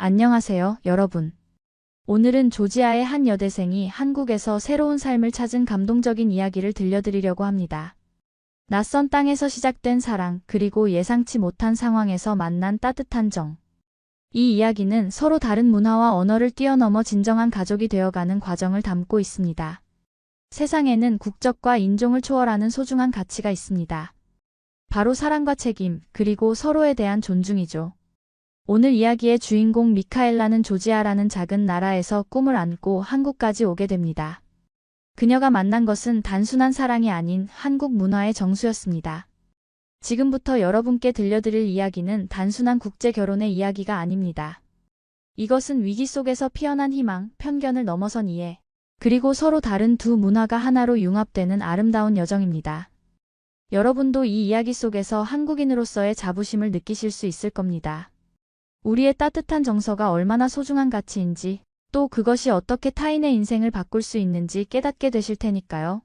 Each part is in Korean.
안녕하세요, 여러분. 오늘은 조지아의 한 여대생이 한국에서 새로운 삶을 찾은 감동적인 이야기를 들려드리려고 합니다. 낯선 땅에서 시작된 사랑, 그리고 예상치 못한 상황에서 만난 따뜻한 정. 이 이야기는 서로 다른 문화와 언어를 뛰어넘어 진정한 가족이 되어가는 과정을 담고 있습니다. 세상에는 국적과 인종을 초월하는 소중한 가치가 있습니다. 바로 사랑과 책임, 그리고 서로에 대한 존중이죠. 오늘 이야기의 주인공 미카엘라는 조지아라는 작은 나라에서 꿈을 안고 한국까지 오게 됩니다. 그녀가 만난 것은 단순한 사랑이 아닌 한국 문화의 정수였습니다. 지금부터 여러분께 들려드릴 이야기는 단순한 국제 결혼의 이야기가 아닙니다. 이것은 위기 속에서 피어난 희망, 편견을 넘어선 이해, 그리고 서로 다른 두 문화가 하나로 융합되는 아름다운 여정입니다. 여러분도 이 이야기 속에서 한국인으로서의 자부심을 느끼실 수 있을 겁니다. 우리의 따뜻한 정서가 얼마나 소중한 가치인지, 또 그것이 어떻게 타인의 인생을 바꿀 수 있는지 깨닫게 되실 테니까요.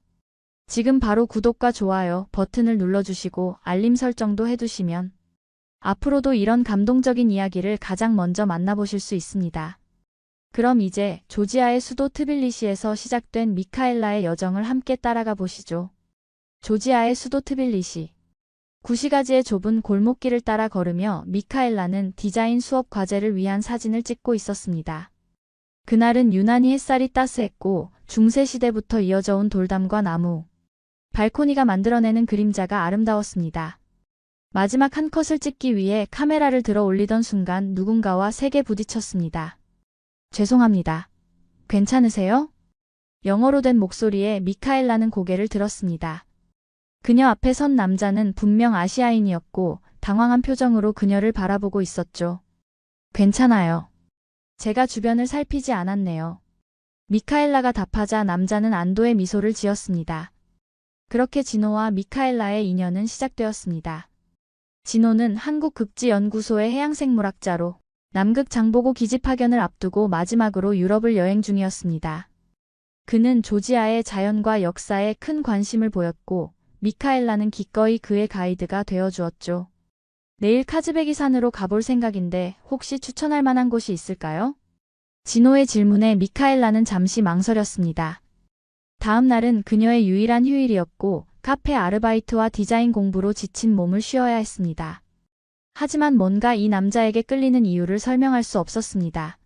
지금 바로 구독과 좋아요 버튼을 눌러주시고 알림 설정도 해두시면 앞으로도 이런 감동적인 이야기를 가장 먼저 만나보실 수 있습니다. 그럼 이제 조지아의 수도 트빌리시에서 시작된 미카엘라의 여정을 함께 따라가 보시죠. 조지아의 수도 트빌리시. 구시가지의 좁은 골목길을 따라 걸으며 미카엘라는 디자인 수업 과제를 위한 사진을 찍고 있었습니다. 그날은 유난히 햇살이 따스했고 중세 시대부터 이어져 온 돌담과 나무, 발코니가 만들어내는 그림자가 아름다웠습니다. 마지막 한 컷을 찍기 위해 카메라를 들어 올리던 순간 누군가와 세게 부딪혔습니다. 죄송합니다. 괜찮으세요? 영어로 된 목소리에 미카엘라는 고개를 들었습니다. 그녀 앞에 선 남자는 분명 아시아인이었고 당황한 표정으로 그녀를 바라보고 있었죠. 괜찮아요. 제가 주변을 살피지 않았네요. 미카엘라가 답하자 남자는 안도의 미소를 지었습니다. 그렇게 진호와 미카엘라의 인연은 시작되었습니다. 진호는 한국극지연구소의 해양생물학자로 남극 장보고 기지 파견을 앞두고 마지막으로 유럽을 여행 중이었습니다. 그는 조지아의 자연과 역사에 큰 관심을 보였고 미카엘라는 기꺼이 그의 가이드가 되어주었죠. 내일 카즈베기 산으로 가볼 생각인데 혹시 추천할 만한 곳이 있을까요? 진호의 질문에 미카엘라는 잠시 망설였습니다. 다음 날은 그녀의 유일한 휴일이었고 카페 아르바이트와 디자인 공부로 지친 몸을 쉬어야 했습니다. 하지만 뭔가 이 남자에게 끌리는 이유를 설명할 수 없었습니다.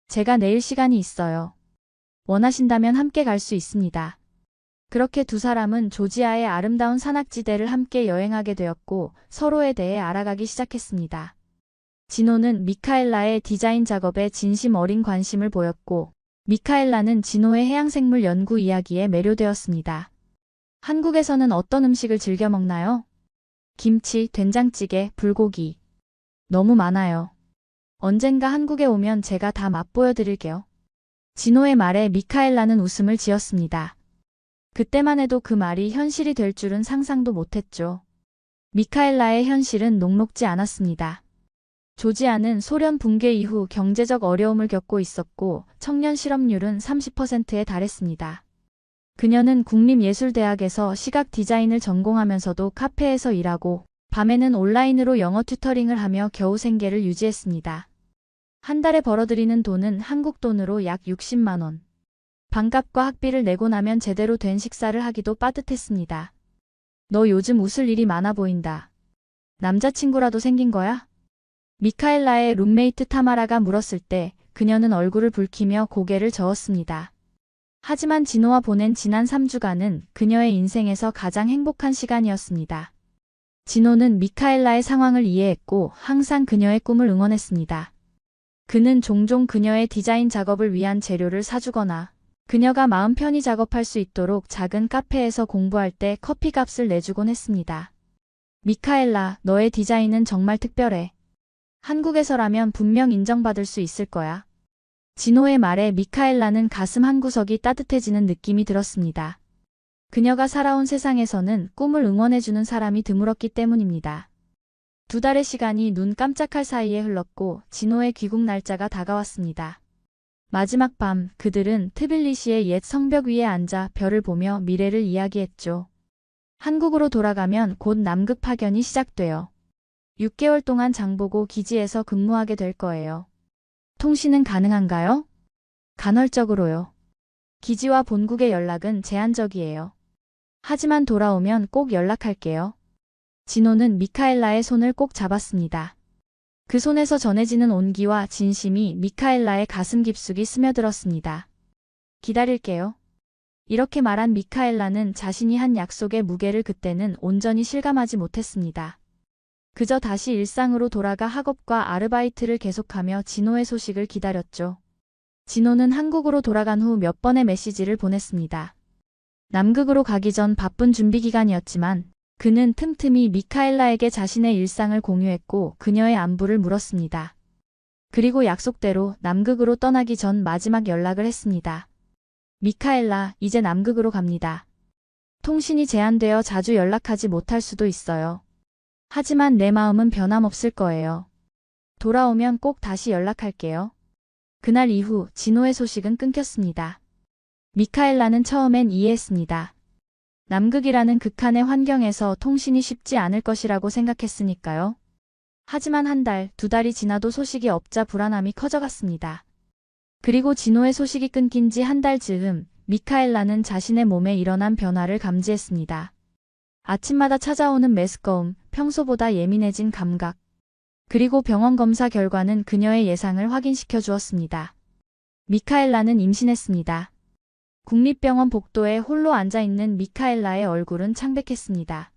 제가 내일 시간이 있어요. 원하신다면 함께 갈 수 있습니다. 그렇게 두 사람은 조지아의 아름다운 산악지대를 함께 여행하게 되었고 서로에 대해 알아가기 시작했습니다. 진호는 미카엘라의 디자인 작업에 진심 어린 관심을 보였고 미카엘라는 진호의 해양생물 연구 이야기에 매료되었습니다. 한국에서는 어떤 음식을 즐겨 먹나요? 김치, 된장찌개, 불고기. 너무 많아요. 언젠가 한국에 오면 제가 다 맛보여 드릴게요. 진호의 말에 미카엘라는 웃음을 지었습니다. 그때만 해도 그 말이 현실이 될 줄은 상상도 못했죠. 미카엘라의 현실은 녹록지 않았습니다. 조지아는 소련 붕괴 이후 경제적 어려움을 겪고 있었고 청년 실업률은 30%에 달했습니다. 그녀는 국립예술대학에서 시각 디자인을 전공하면서도 카페에서 일하고 밤에는 온라인으로 영어 튜터링을 하며 겨우 생계를 유지했습니다. 한 달에 벌어들이는 돈은 한국 돈으로 약 60만 원. 반값과 학비를 내고 나면 제대로 된 식사를 하기도 빠듯했습니다. 너 요즘 웃을 일이 많아 보인다. 남자친구라도 생긴 거야? 미카엘라의 룸메이트 타마라가 물었을 때 그녀는 얼굴을 붉히며 고개를 저었습니다. 하지만 진호와 보낸 지난 3주간은 그녀의 인생에서 가장 행복한 시간이었습니다. 진호는 미카엘라의 상황을 이해했고 항상 그녀의 꿈을 응원했습니다. 그는 종종 그녀의 디자인 작업을 위한 재료를 사주거나 그녀가 마음 편히 작업할 수 있도록 작은 카페에서 공부할 때 커피값을 내주곤 했습니다. 미카엘라, 너의 디자인은 정말 특별해. 한국에서라면 분명 인정받을 수 있을 거야. 진호의 말에 미카엘라는 가슴 한구석이 따뜻해지는 느낌이 들었습니다. 그녀가 살아온 세상에서는 꿈을 응원해주는 사람이 드물었기 때문입니다. 2달의 시간이 눈 깜짝할 사이에 흘렀고 진호의 귀국 날짜가 다가왔습니다. 마지막 밤 그들은 트빌리시의 옛 성벽 위에 앉아 별을 보며 미래를 이야기했죠. 한국으로 돌아가면 곧 남극 파견이 시작돼요. 6개월 동안 장보고 기지에서 근무하게 될 거예요. 통신은 가능한가요? 간헐적으로요. 기지와 본국의 연락은 제한적이에요. 하지만 돌아오면 꼭 연락할게요. 진호는 미카엘라의 손을 꼭 잡았습니다. 그 손에서 전해지는 온기와 진심이 미카엘라의 가슴 깊숙이 스며들었습니다. 기다릴게요. 이렇게 말한 미카엘라는 자신이 한 약속의 무게를 그때는 온전히 실감하지 못했습니다. 그저 다시 일상으로 돌아가 학업과 아르바이트를 계속하며 진호의 소식을 기다렸죠. 진호는 한국으로 돌아간 후 몇 번의 메시지를 보냈습니다. 남극으로 가기 전 바쁜 준비 기간이었지만 그는 틈틈이 미카엘라에게 자신의 일상을 공유했고 그녀의 안부를 물었습니다. 그리고 약속대로 남극으로 떠나기 전 마지막 연락을 했습니다. 미카엘라, 이제 남극으로 갑니다. 통신이 제한되어 자주 연락하지 못할 수도 있어요. 하지만 내 마음은 변함없을 거예요. 돌아오면 꼭 다시 연락할게요. 그날 이후 진호의 소식은 끊겼습니다. 미카엘라는 처음엔 이해했습니다. 남극이라는 극한의 환경에서 통신이 쉽지 않을 것이라고 생각했으니까요. 하지만 한 달, 두 달이 지나도 소식이 없자 불안함이 커져갔습니다. 그리고 진호의 소식이 끊긴 지 한 달 즈음, 미카엘라는 자신의 몸에 일어난 변화를 감지했습니다. 아침마다 찾아오는 메스꺼움, 평소보다 예민해진 감각, 그리고 병원 검사 결과는 그녀의 예상을 확인시켜 주었습니다. 미카엘라는 임신했습니다. 국립병원 복도에 홀로 앉아있는 미카엘라의 얼굴은 창백했습니다.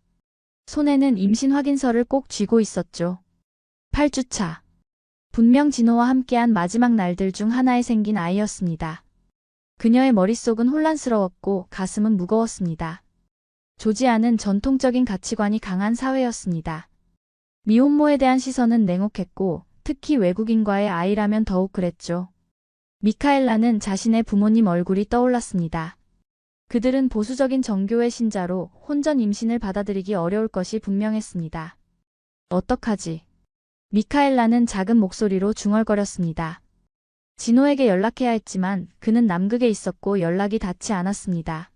손에는 임신 확인서를 꼭 쥐고 있었죠. 8주차. 분명 진호와 함께한 마지막 날들 중 하나에 생긴 아이였습니다. 그녀의 머릿속은 혼란스러웠고 가슴은 무거웠습니다. 조지아는 전통적인 가치관이 강한 사회였습니다. 미혼모에 대한 시선은 냉혹했고 특히 외국인과의 아이라면 더욱 그랬죠. 미카엘라는 자신의 부모님 얼굴이 떠올랐습니다. 그들은 보수적인 정교의 신자로 혼전 임신을 받아들이기 어려울 것이 분명했습니다. 어떡하지? 미카엘라는 작은 목소리로 중얼거렸습니다. 진호에게 연락해야 했지만 그는 남극에 있었고 연락이 닿지 않았습니다.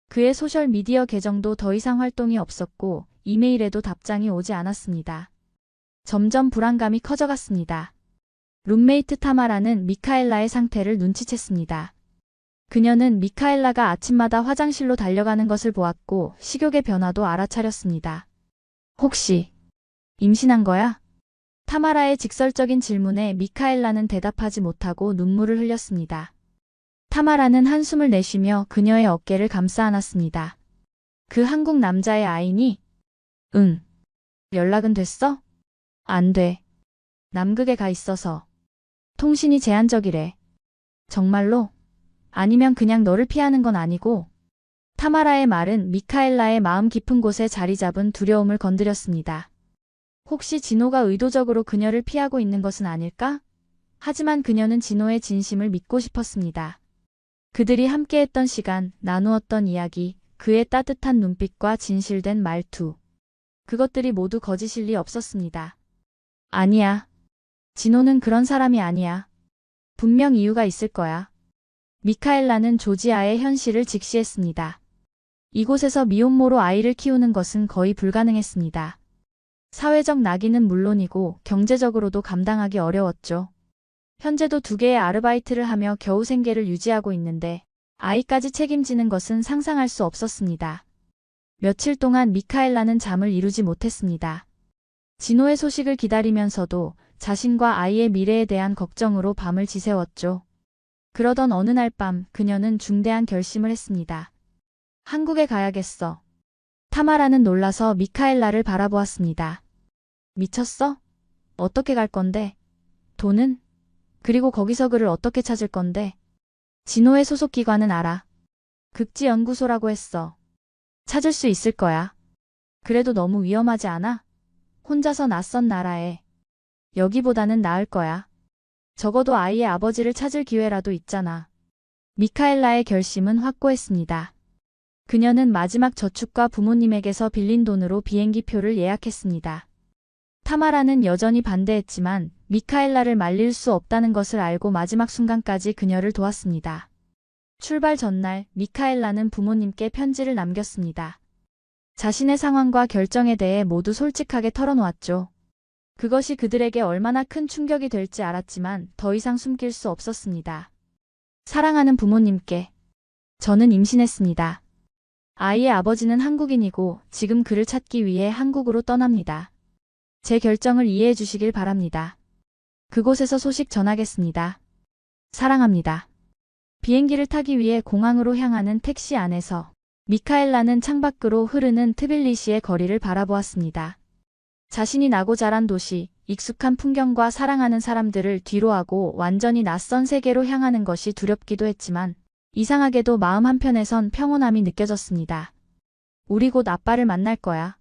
그의 소셜미디어 계정도 더 이상 활동이 없었고 이메일에도 답장이 오지 않았습니다. 점점 불안감이 커져갔습니다. 룸메이트 타마라는 미카엘라의 상태를 눈치챘습니다. 그녀는 미카엘라가 아침마다 화장실로 달려가는 것을 보았고 식욕의 변화도 알아차렸습니다. 혹시 임신한 거야? 타마라의 직설적인 질문에 미카엘라는 대답하지 못하고 눈물을 흘렸습니다. 타마라는 한숨을 내쉬며 그녀의 어깨를 감싸 안았습니다. 그 한국 남자의 아이니? 응. 연락은 됐어? 안 돼. 남극에 가 있어서. 통신이 제한적이래. 정말로? 아니면 그냥 너를 피하는 건 아니고? 타마라의 말은 미카엘라의 마음 깊은 곳에 자리 잡은 두려움을 건드렸습니다. 혹시 진호가 의도적으로 그녀를 피하고 있는 것은 아닐까? 하지만 그녀는 진호의 진심을 믿고 싶었습니다. 그들이 함께했던 시간, 나누었던 이야기, 그의 따뜻한 눈빛과 진실된 말투. 그것들이 모두 거짓일 리 없었습니다. 아니야. 진호는 그런 사람이 아니야. 분명 이유가 있을 거야. 미카엘라는 조지아의 현실을 직시했습니다. 이곳에서 미혼모로 아이를 키우는 것은 거의 불가능했습니다. 사회적 낙인은 물론이고 경제적으로도 감당하기 어려웠죠. 현재도 2개의 아르바이트를 하며 겨우 생계를 유지하고 있는데 아이까지 책임지는 것은 상상할 수 없었습니다. 며칠 동안 미카엘라는 잠을 이루지 못했습니다. 진호의 소식을 기다리면서도 자신과 아이의 미래에 대한 걱정으로 밤을 지새웠죠. 그러던 어느 날 밤 그녀는 중대한 결심을 했습니다. 한국에 가야겠어. 타마라는 놀라서 미카엘라를 바라보았습니다. 미쳤어? 어떻게 갈 건데? 돈은? 그리고 거기서 그를 어떻게 찾을 건데? 진호의 소속 기관은 알아. 극지연구소라고 했어. 찾을 수 있을 거야. 그래도 너무 위험하지 않아? 혼자서 낯선 나라에. 여기보다는 나을 거야. 적어도 아이의 아버지를 찾을 기회라도 있잖아. 미카엘라의 결심은 확고했습니다. 그녀는 마지막 저축과 부모님에게서 빌린 돈으로 비행기 표를 예약했습니다. 타마라는 여전히 반대했지만 미카엘라를 말릴 수 없다는 것을 알고 마지막 순간까지 그녀를 도왔습니다. 출발 전날 미카엘라는 부모님께 편지를 남겼습니다. 자신의 상황과 결정에 대해 모두 솔직하게 털어놓았죠. 그것이 그들에게 얼마나 큰 충격이 될지 알았지만 더 이상 숨길 수 없었습니다. 사랑하는 부모님께, 저는 임신했습니다. 아이의 아버지는 한국인이고 지금 그를 찾기 위해 한국으로 떠납니다. 제 결정을 이해해 주시길 바랍니다. 그곳에서 소식 전하겠습니다. 사랑합니다. 비행기를 타기 위해 공항으로 향하는 택시 안에서 미카엘라는 창밖으로 흐르는 트빌리시의 거리를 바라보았습니다. 자신이 나고 자란 도시, 익숙한 풍경과 사랑하는 사람들을 뒤로하고 완전히 낯선 세계로 향하는 것이 두렵기도 했지만 이상하게도 마음 한편에선 평온함이 느껴졌습니다. 우리 곧 아빠를 만날 거야.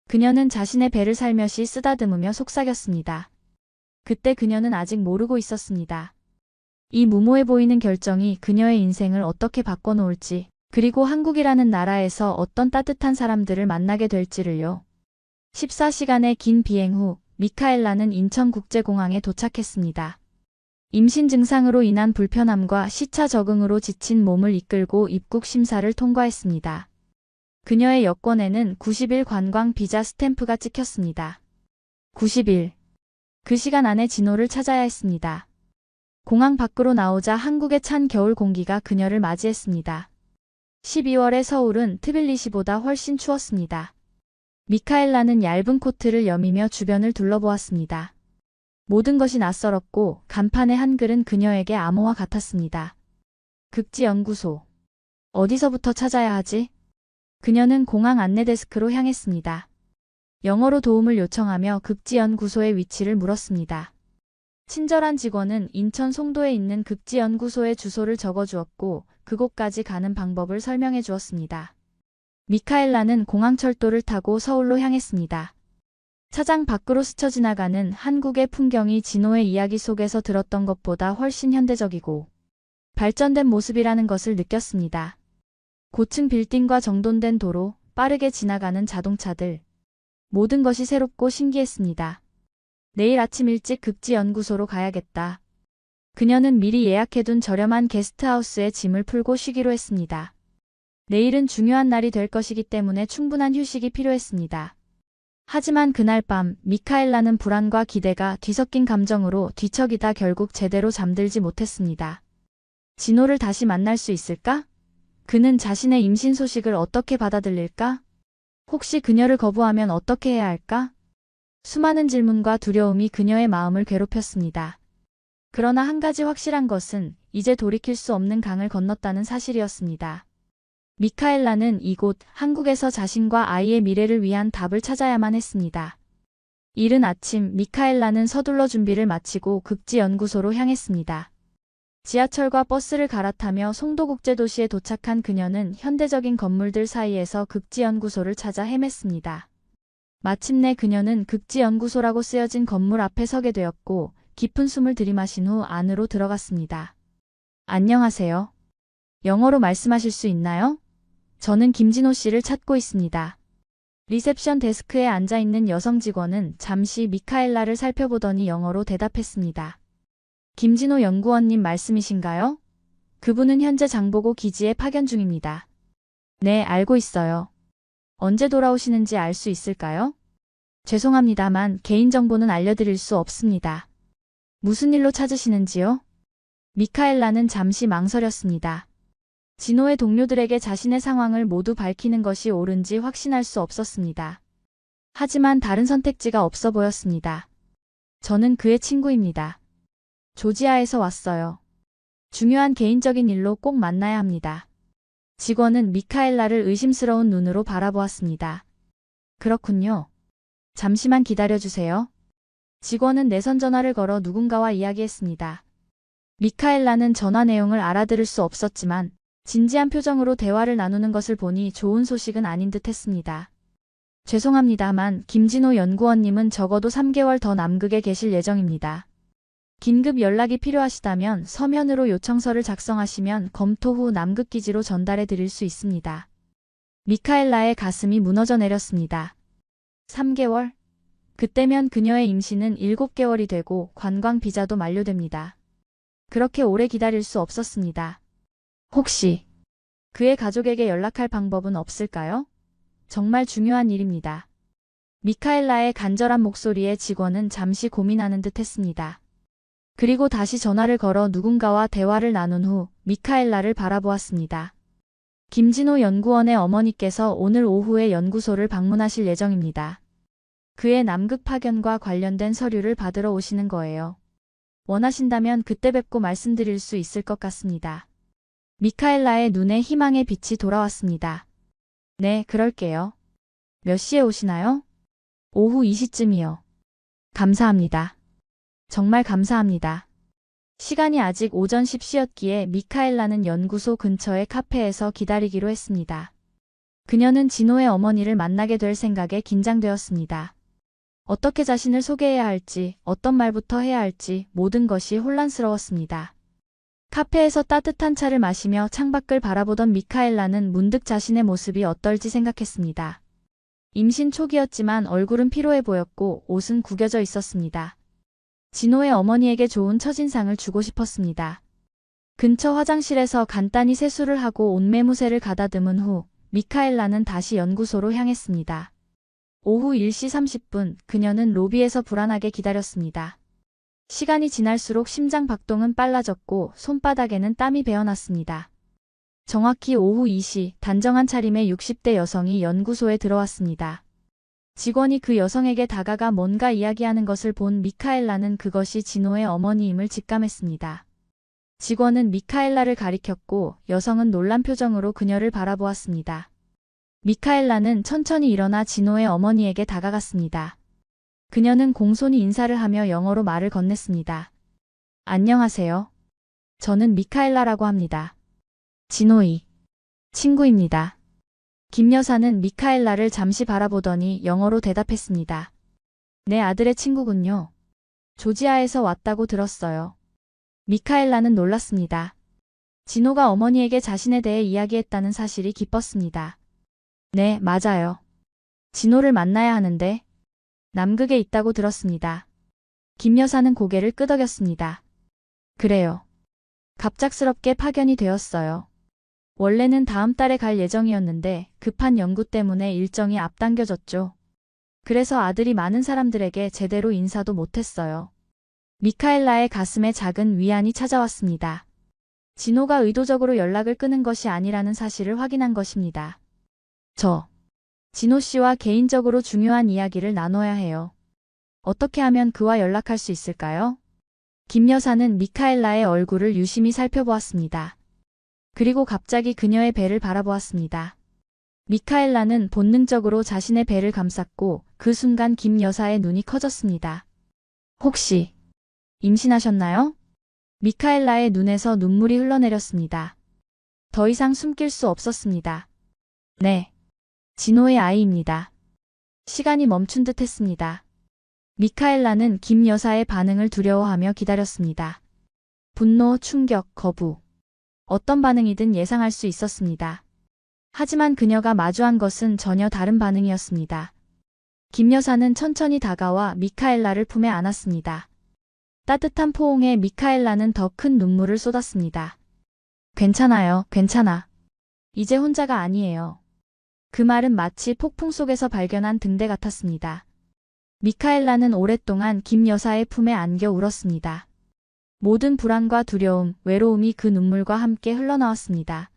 그녀는 자신의 배를 살며시 쓰다듬으며 속삭였습니다. 그때 그녀는 아직 모르고 있었습니다. 이 무모해 보이는 결정이 그녀의 인생을 어떻게 바꿔놓을지, 그리고 한국이라는 나라에서 어떤 따뜻한 사람들을 만나게 될지를요. 14시간의 긴 비행 후 미카엘라는 인천국제공항에 도착했습니다. 임신 증상으로 인한 불편함과 시차 적응으로 지친 몸을 이끌고 입국 심사를 통과했습니다. 그녀의 여권에는 90일 관광 비자 스탬프가 찍혔습니다. 90일. 그 시간 안에 진호를 찾아야 했습니다. 공항 밖으로 나오자 한국의 찬 겨울 공기가 그녀를 맞이했습니다. 12월의 서울은 트빌리시보다 훨씬 추웠습니다. 미카엘라는 얇은 코트를 여미며 주변을 둘러보았습니다. 모든 것이 낯설었고 간판의 한글은 그녀에게 암호와 같았습니다. 극지연구소. 어디서부터 찾아야 하지? 그녀는 공항 안내 데스크로 향했습니다. 영어로 도움을 요청하며 극지연구소의 위치를 물었습니다. 친절한 직원은 인천 송도에 있는 극지연구소의 주소를 적어주었고 그곳까지 가는 방법을 설명해 주었습니다. 미카엘라는 공항철도를 타고 서울로 향했습니다. 차장 밖으로 스쳐 지나가는 한국의 풍경이 진호의 이야기 속에서 들었던 것보다 훨씬 현대적이고 발전된 모습이라는 것을 느꼈습니다. 고층 빌딩과 정돈된 도로, 빠르게 지나가는 자동차들. 모든 것이 새롭고 신기했습니다. 내일 아침 일찍 극지연구소로 가야겠다. 그녀는 미리 예약해둔 저렴한 게스트하우스에 짐을 풀고 쉬기로 했습니다. 내일은 중요한 날이 될 것이기 때문에 충분한 휴식이 필요했습니다. 하지만 그날 밤 미카엘라는 불안과 기대가 뒤섞인 감정으로 뒤척이다 결국 제대로 잠들지 못했습니다. 진호를 다시 만날 수 있을까? 그는 자신의 임신 소식을 어떻게 받아들일까? 혹시 그녀를 거부하면 어떻게 해야 할까? 수많은 질문과 두려움이 그녀의 마음을 괴롭혔습니다. 그러나 한 가지 확실한 것은 이제 돌이킬 수 없는 강을 건넜다는 사실이었습니다. 미카엘라는 이곳 한국에서 자신과 아이의 미래를 위한 답을 찾아야만 했습니다. 이른 아침 미카엘라는 서둘러 준비를 마치고 극지연구소로 향했습니다. 지하철과 버스를 갈아타며 송도국제도시에 도착한 그녀는 현대적인 건물들 사이에서 극지연구소를 찾아 헤맸습니다. 마침내 그녀는 극지연구소라고 쓰여진 건물 앞에 서게 되었고 깊은 숨을 들이마신 후 안으로 들어갔습니다. 안녕하세요. 영어로 말씀하실 수 있나요? 저는 김진호 씨를 찾고 있습니다. 리셉션 데스크에 앉아있는 여성 직원은 잠시 미카엘라를 살펴보더니 영어로 대답했습니다. 김진호 연구원님 말씀이신가요? 그분은 현재 장보고 기지에 파견 중입니다. 네, 알고 있어요. 언제 돌아오시는지 알 수 있을까요? 죄송합니다만 개인정보는 알려드릴 수 없습니다. 무슨 일로 찾으시는지요? 미카엘라는 잠시 망설였습니다. 진호의 동료들에게 자신의 상황을 모두 밝히는 것이 옳은지 확신할 수 없었습니다. 하지만 다른 선택지가 없어 보였습니다. 저는 그의 친구입니다. 조지아에서 왔어요. 중요한 개인적인 일로 꼭 만나야 합니다. 직원은 미카엘라를 의심스러운 눈으로 바라보았습니다. 그렇군요. 잠시만 기다려주세요. 직원은 내선 전화를 걸어 누군가와 이야기했습니다. 미카엘라는 전화 내용을 알아들을 수 없었지만 진지한 표정으로 대화를 나누는 것을 보니 좋은 소식은 아닌 듯 했습니다. 죄송합니다만 김진호 연구원님은 적어도 3개월 더 남극에 계실 예정입니다. 긴급 연락이 필요하시다면 서면으로 요청서를 작성하시면 검토 후 남극기지로 전달해 드릴 수 있습니다. 미카엘라의 가슴이 무너져 내렸습니다. 3개월? 그때면 그녀의 임신은 7개월이 되고 관광 비자도 만료됩니다. 그렇게 오래 기다릴 수 없었습니다. 혹시 그의 가족에게 연락할 방법은 없을까요? 정말 중요한 일입니다. 미카엘라의 간절한 목소리에 직원은 잠시 고민하는 듯 했습니다. 그리고 다시 전화를 걸어 누군가와 대화를 나눈 후 미카엘라를 바라보았습니다. 김진호 연구원의 어머니께서 오늘 오후에 연구소를 방문하실 예정입니다. 그의 남극 파견과 관련된 서류를 받으러 오시는 거예요. 원하신다면 그때 뵙고 말씀드릴 수 있을 것 같습니다. 미카엘라의 눈에 희망의 빛이 돌아왔습니다. 네, 그럴게요. 몇 시에 오시나요? 오후 2시쯤이요. 감사합니다. 정말 감사합니다. 시간이 아직 오전 10시였기에 미카엘라는 연구소 근처의 카페에서 기다리기로 했습니다. 그녀는 진호의 어머니를 만나게 될 생각에 긴장되었습니다. 어떻게 자신을 소개해야 할지, 어떤 말부터 해야 할지 모든 것이 혼란스러웠습니다. 카페에서 따뜻한 차를 마시며 창밖을 바라보던 미카엘라는 문득 자신의 모습이 어떨지 생각했습니다. 임신 초기였지만 얼굴은 피로해 보였고 옷은 구겨져 있었습니다. 진호의 어머니에게 좋은 첫인상을 주고 싶었습니다. 근처 화장실에서 간단히 세수를 하고 옷매무새를 가다듬은 후 미카엘라는 다시 연구소로 향했습니다. 오후 1시 30분 그녀는 로비에서 불안하게 기다렸습니다. 시간이 지날수록 심장 박동은 빨라졌고 손바닥에는 땀이 배어났습니다. 정확히 오후 2시 단정한 차림의 60대 여성이 연구소에 들어왔습니다. 직원이 그 여성에게 다가가 뭔가 이야기하는 것을 본 미카엘라는 그것이 진호의 어머니임을 직감했습니다. 직원은 미카엘라를 가리켰고 여성은 놀란 표정으로 그녀를 바라보았습니다. 미카엘라는 천천히 일어나 진호의 어머니에게 다가갔습니다. 그녀는 공손히 인사를 하며 영어로 말을 건넸습니다. 안녕하세요. 저는 미카엘라라고 합니다. 진호이. 친구입니다. 김 여사는 미카엘라를 잠시 바라보더니 영어로 대답했습니다. 내 아들의 친구군요. 조지아에서 왔다고 들었어요. 미카엘라는 놀랐습니다. 진호가 어머니에게 자신에 대해 이야기했다는 사실이 기뻤습니다. 네, 맞아요. 진호를 만나야 하는데 남극에 있다고 들었습니다. 김 여사는 고개를 끄덕였습니다. 그래요. 갑작스럽게 파견이 되었어요. 원래는 다음 달에 갈 예정이었는데 급한 연구 때문에 일정이 앞당겨졌죠. 그래서 아들이 많은 사람들에게 제대로 인사도 못했어요. 미카엘라의 가슴에 작은 위안이 찾아왔습니다. 진호가 의도적으로 연락을 끊은 것이 아니라는 사실을 확인한 것입니다. 진호 씨와 개인적으로 중요한 이야기를 나눠야 해요. 어떻게 하면 그와 연락할 수 있을까요? 김 여사는 미카엘라의 얼굴을 유심히 살펴보았습니다. 그리고 갑자기 그녀의 배를 바라보았습니다. 미카엘라는 본능적으로 자신의 배를 감쌌고 그 순간 김 여사의 눈이 커졌습니다. 혹시 임신하셨나요? 미카엘라의 눈에서 눈물이 흘러내렸습니다. 더 이상 숨길 수 없었습니다. 네. 진호의 아이입니다. 시간이 멈춘 듯 했습니다. 미카엘라는 김 여사의 반응을 두려워하며 기다렸습니다. 분노, 충격, 거부. 어떤 반응이든 예상할 수 있었습니다. 하지만 그녀가 마주한 것은 전혀 다른 반응이었습니다. 김 여사는 천천히 다가와 미카엘라를 품에 안았습니다. 따뜻한 포옹에 미카엘라는 더 큰 눈물을 쏟았습니다. 괜찮아요, 괜찮아. 이제 혼자가 아니에요. 그 말은 마치 폭풍 속에서 발견한 등대 같았습니다. 미카엘라는 오랫동안 김 여사의 품에 안겨 울었습니다. 모든 불안과 두려움, 외로움이 그 눈물과 함께 흘러나왔습니다.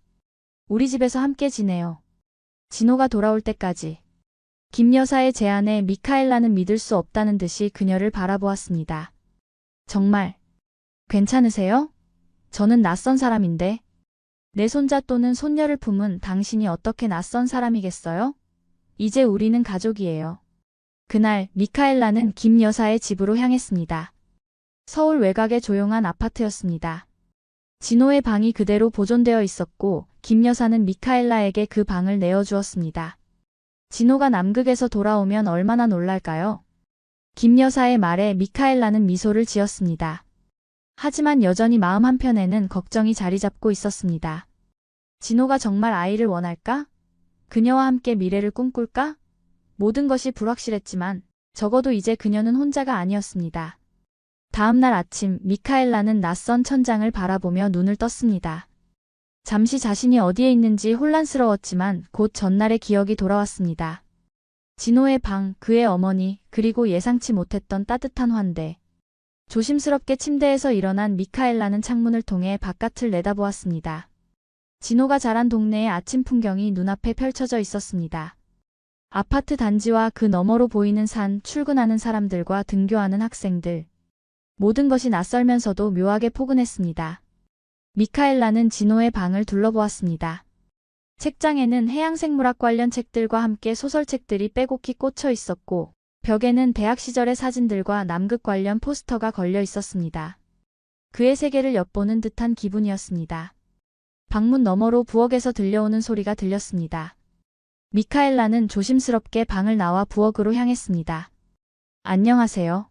우리 집에서 함께 지내요. 진호가 돌아올 때까지. 김 여사의 제안에 미카엘라는 믿을 수 없다는 듯이 그녀를 바라보았습니다. 정말 괜찮으세요? 저는 낯선 사람인데. 내 손자 또는 손녀를 품은 당신이 어떻게 낯선 사람이겠어요? 이제 우리는 가족이에요. 그날 미카엘라는 김 여사의 집으로 향했습니다. 서울 외곽의 조용한 아파트였습니다. 진호의 방이 그대로 보존되어 있었고 김 여사는 미카엘라에게 그 방을 내어주었습니다. 진호가 남극에서 돌아오면 얼마나 놀랄까요? 김 여사의 말에 미카엘라는 미소를 지었습니다. 하지만 여전히 마음 한편에는 걱정이 자리 잡고 있었습니다. 진호가 정말 아이를 원할까? 그녀와 함께 미래를 꿈꿀까? 모든 것이 불확실했지만 적어도 이제 그녀는 혼자가 아니었습니다. 다음 날 아침 미카엘라는 낯선 천장을 바라보며 눈을 떴습니다. 잠시 자신이 어디에 있는지 혼란스러웠지만 곧 전날의 기억이 돌아왔습니다. 진호의 방, 그의 어머니, 그리고 예상치 못했던 따뜻한 환대. 조심스럽게 침대에서 일어난 미카엘라는 창문을 통해 바깥을 내다보았습니다. 진호가 자란 동네의 아침 풍경이 눈앞에 펼쳐져 있었습니다. 아파트 단지와 그 너머로 보이는 산, 출근하는 사람들과 등교하는 학생들. 모든 것이 낯설면서도 묘하게 포근했습니다. 미카엘라는 진호의 방을 둘러보았습니다. 책장에는 해양생물학 관련 책들과 함께 소설책들이 빼곡히 꽂혀 있었고, 벽에는 대학 시절의 사진들과 남극 관련 포스터가 걸려 있었습니다. 그의 세계를 엿보는 듯한 기분이었습니다. 방문 너머로 부엌에서 들려오는 소리가 들렸습니다. 미카엘라는 조심스럽게 방을 나와 부엌으로 향했습니다. 안녕하세요.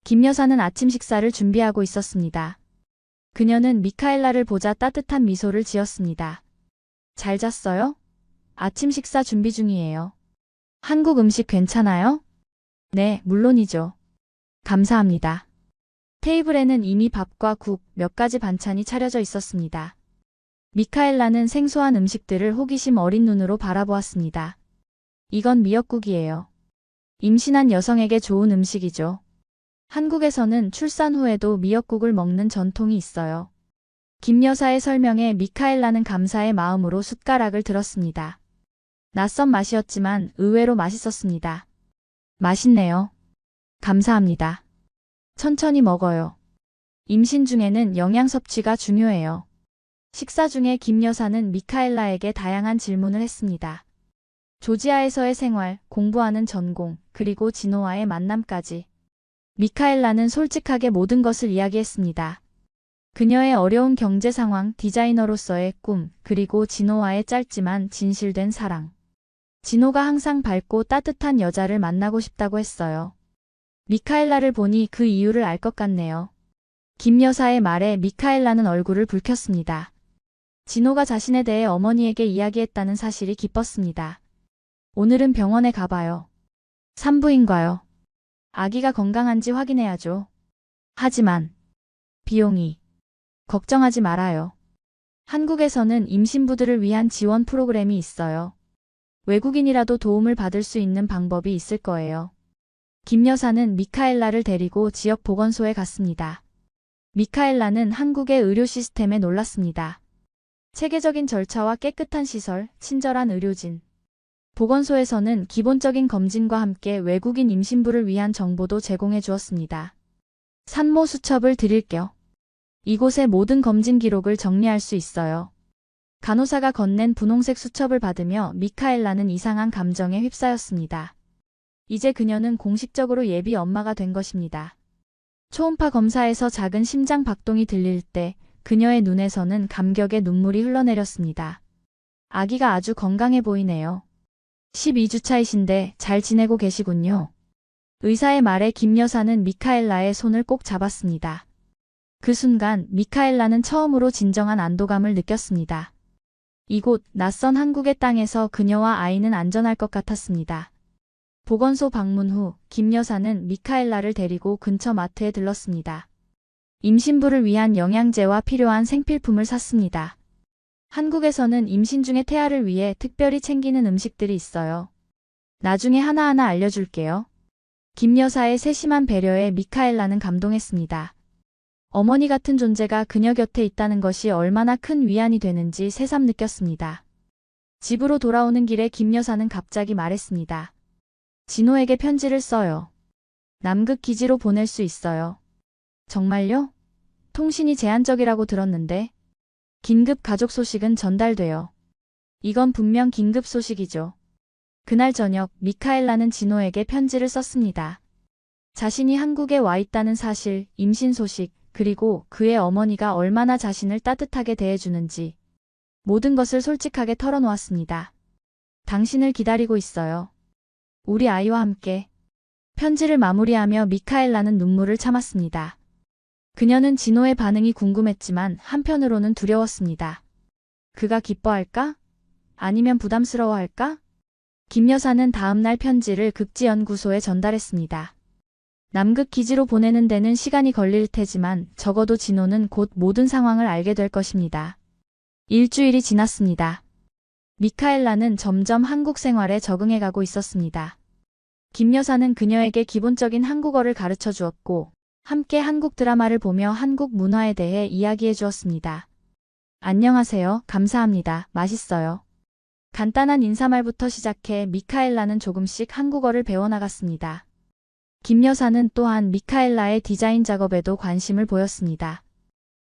김 여사는 아침 식사를 준비하고 있었습니다. 그녀는 미카엘라를 보자 따뜻한 미소를 지었습니다. 잘 잤어요? 아침 식사 준비 중이에요. 한국 음식 괜찮아요? 네, 물론이죠. 감사합니다. 테이블에는 이미 밥과 국, 몇 가지 반찬이 차려져 있었습니다. 미카엘라는 생소한 음식들을 호기심 어린 눈으로 바라보았습니다. 이건 미역국이에요. 임신한 여성에게 좋은 음식이죠. 한국에서는 출산 후에도 미역국을 먹는 전통이 있어요. 김 여사의 설명에 미카엘라는 감사의 마음으로 숟가락을 들었습니다. 낯선 맛이었지만 의외로 맛있었습니다. 맛있네요. 감사합니다. 천천히 먹어요. 임신 중에는 영양 섭취가 중요해요. 식사 중에 김 여사는 미카엘라에게 다양한 질문을 했습니다. 조지아에서의 생활, 공부하는 전공, 그리고 진호와의 만남까지. 미카엘라는 솔직하게 모든 것을 이야기했습니다. 그녀의 어려운 경제 상황, 디자이너로서의 꿈, 그리고 진호와의 짧지만 진실된 사랑. 진호가 항상 밝고 따뜻한 여자를 만나고 싶다고 했어요. 미카엘라를 보니 그 이유를 알 것 같네요. 김 여사의 말에 미카엘라는 얼굴을 붉혔습니다. 진호가 자신에 대해 어머니에게 이야기했다는 사실이 기뻤습니다. 오늘은 병원에 가봐요. 산부인과요. 아기가 건강한지 확인해야죠. 하지만 비용이. 걱정하지 말아요. 한국에서는 임신부들을 위한 지원 프로그램이 있어요. 외국인이라도 도움을 받을 수 있는 방법이 있을 거예요. 김 여사는 미카엘라를 데리고 지역 보건소에 갔습니다. 미카엘라는 한국의 의료 시스템에 놀랐습니다. 체계적인 절차와 깨끗한 시설, 친절한 의료진. 보건소에서는 기본적인 검진과 함께 외국인 임신부를 위한 정보도 제공해 주었습니다. 산모 수첩을 드릴게요. 이곳의 모든 검진 기록을 정리할 수 있어요. 간호사가 건넨 분홍색 수첩을 받으며 미카엘라는 이상한 감정에 휩싸였습니다. 이제 그녀는 공식적으로 예비 엄마가 된 것입니다. 초음파 검사에서 작은 심장 박동이 들릴 때 그녀의 눈에서는 감격의 눈물이 흘러내렸습니다. 아기가 아주 건강해 보이네요. 12주 차이신데 잘 지내고 계시군요. 의사의 말에 김 여사는 미카엘라의 손을 꼭 잡았습니다. 그 순간 미카엘라는 처음으로 진정한 안도감을 느꼈습니다. 이곳 낯선 한국의 땅에서 그녀와 아이는 안전할 것 같았습니다. 보건소 방문 후 김 여사는 미카엘라를 데리고 근처 마트에 들렀습니다. 임신부를 위한 영양제와 필요한 생필품을 샀습니다. 한국에서는 임신 중에 태아를 위해 특별히 챙기는 음식들이 있어요. 나중에 하나하나 알려줄게요. 김 여사의 세심한 배려에 미카엘라는 감동했습니다. 어머니 같은 존재가 그녀 곁에 있다는 것이 얼마나 큰 위안이 되는지 새삼 느꼈습니다. 집으로 돌아오는 길에 김 여사는 갑자기 말했습니다. 진호에게 편지를 써요. 남극 기지로 보낼 수 있어요. 정말요? 통신이 제한적이라고 들었는데. 긴급 가족 소식은 전달돼요. 이건 분명 긴급 소식이죠. 그날 저녁 미카엘라는 진호에게 편지를 썼습니다. 자신이 한국에 와 있다는 사실, 임신 소식, 그리고 그의 어머니가 얼마나 자신을 따뜻하게 대해주는지 모든 것을 솔직하게 털어놓았습니다. 당신을 기다리고 있어요. 우리 아이와 함께. 편지를 마무리하며 미카엘라는 눈물을 참았습니다. 그녀는 진호의 반응이 궁금했지만 한편으로는 두려웠습니다. 그가 기뻐할까? 아니면 부담스러워할까? 김 여사는 다음날 편지를 극지연구소에 전달했습니다. 남극 기지로 보내는 데는 시간이 걸릴 테지만 적어도 진호는 곧 모든 상황을 알게 될 것입니다. 일주일이 지났습니다. 미카엘라는 점점 한국 생활에 적응해가고 있었습니다. 김 여사는 그녀에게 기본적인 한국어를 가르쳐 주었고, 함께 한국 드라마를 보며 한국 문화에 대해 이야기해 주었습니다. 안녕하세요. 감사합니다. 맛있어요. 간단한 인사말부터 시작해 미카엘라는 조금씩 한국어를 배워나갔습니다. 김 여사는 또한 미카엘라의 디자인 작업에도 관심을 보였습니다.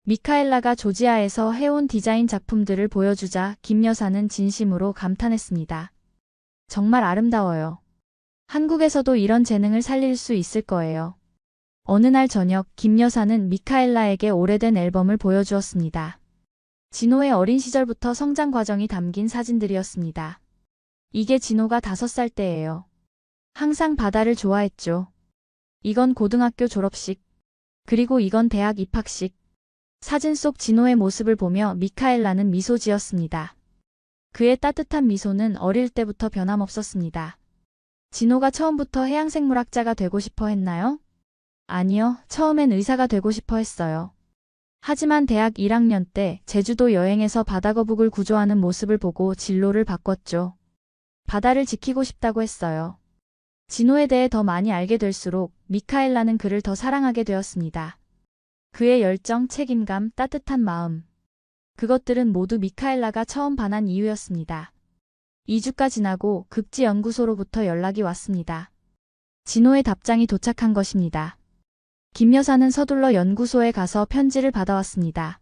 미카엘라가 조지아에서 해온 디자인 작품들을 보여주자 김 여사는 진심으로 감탄했습니다. 정말 아름다워요. 한국에서도 이런 재능을 살릴 수 있을 거예요. 어느 날 저녁 김 여사는 미카엘라에게 오래된 앨범을 보여주었습니다. 진호의 어린 시절부터 성장 과정이 담긴 사진들이었습니다. 이게 진호가 5살 때예요. 항상 바다를 좋아했죠. 이건 고등학교 졸업식. 그리고 이건 대학 입학식. 사진 속 진호의 모습을 보며 미카엘라는 미소 지었습니다. 그의 따뜻한 미소는 어릴 때부터 변함없었습니다. 진호가 처음부터 해양생물학자가 되고 싶어 했나요? 아니요, 처음엔 의사가 되고 싶어 했어요. 하지만 대학 1학년 때 제주도 여행에서 바다거북을 구조하는 모습을 보고 진로를 바꿨죠. 바다를 지키고 싶다고 했어요. 진호에 대해 더 많이 알게 될수록 미카엘라는 그를 더 사랑하게 되었습니다. 그의 열정, 책임감, 따뜻한 마음. 그것들은 모두 미카엘라가 처음 반한 이유였습니다. 2주가 지나고 극지연구소로부터 연락이 왔습니다. 진호의 답장이 도착한 것입니다. 김 여사는 서둘러 연구소에 가서 편지를 받아왔습니다.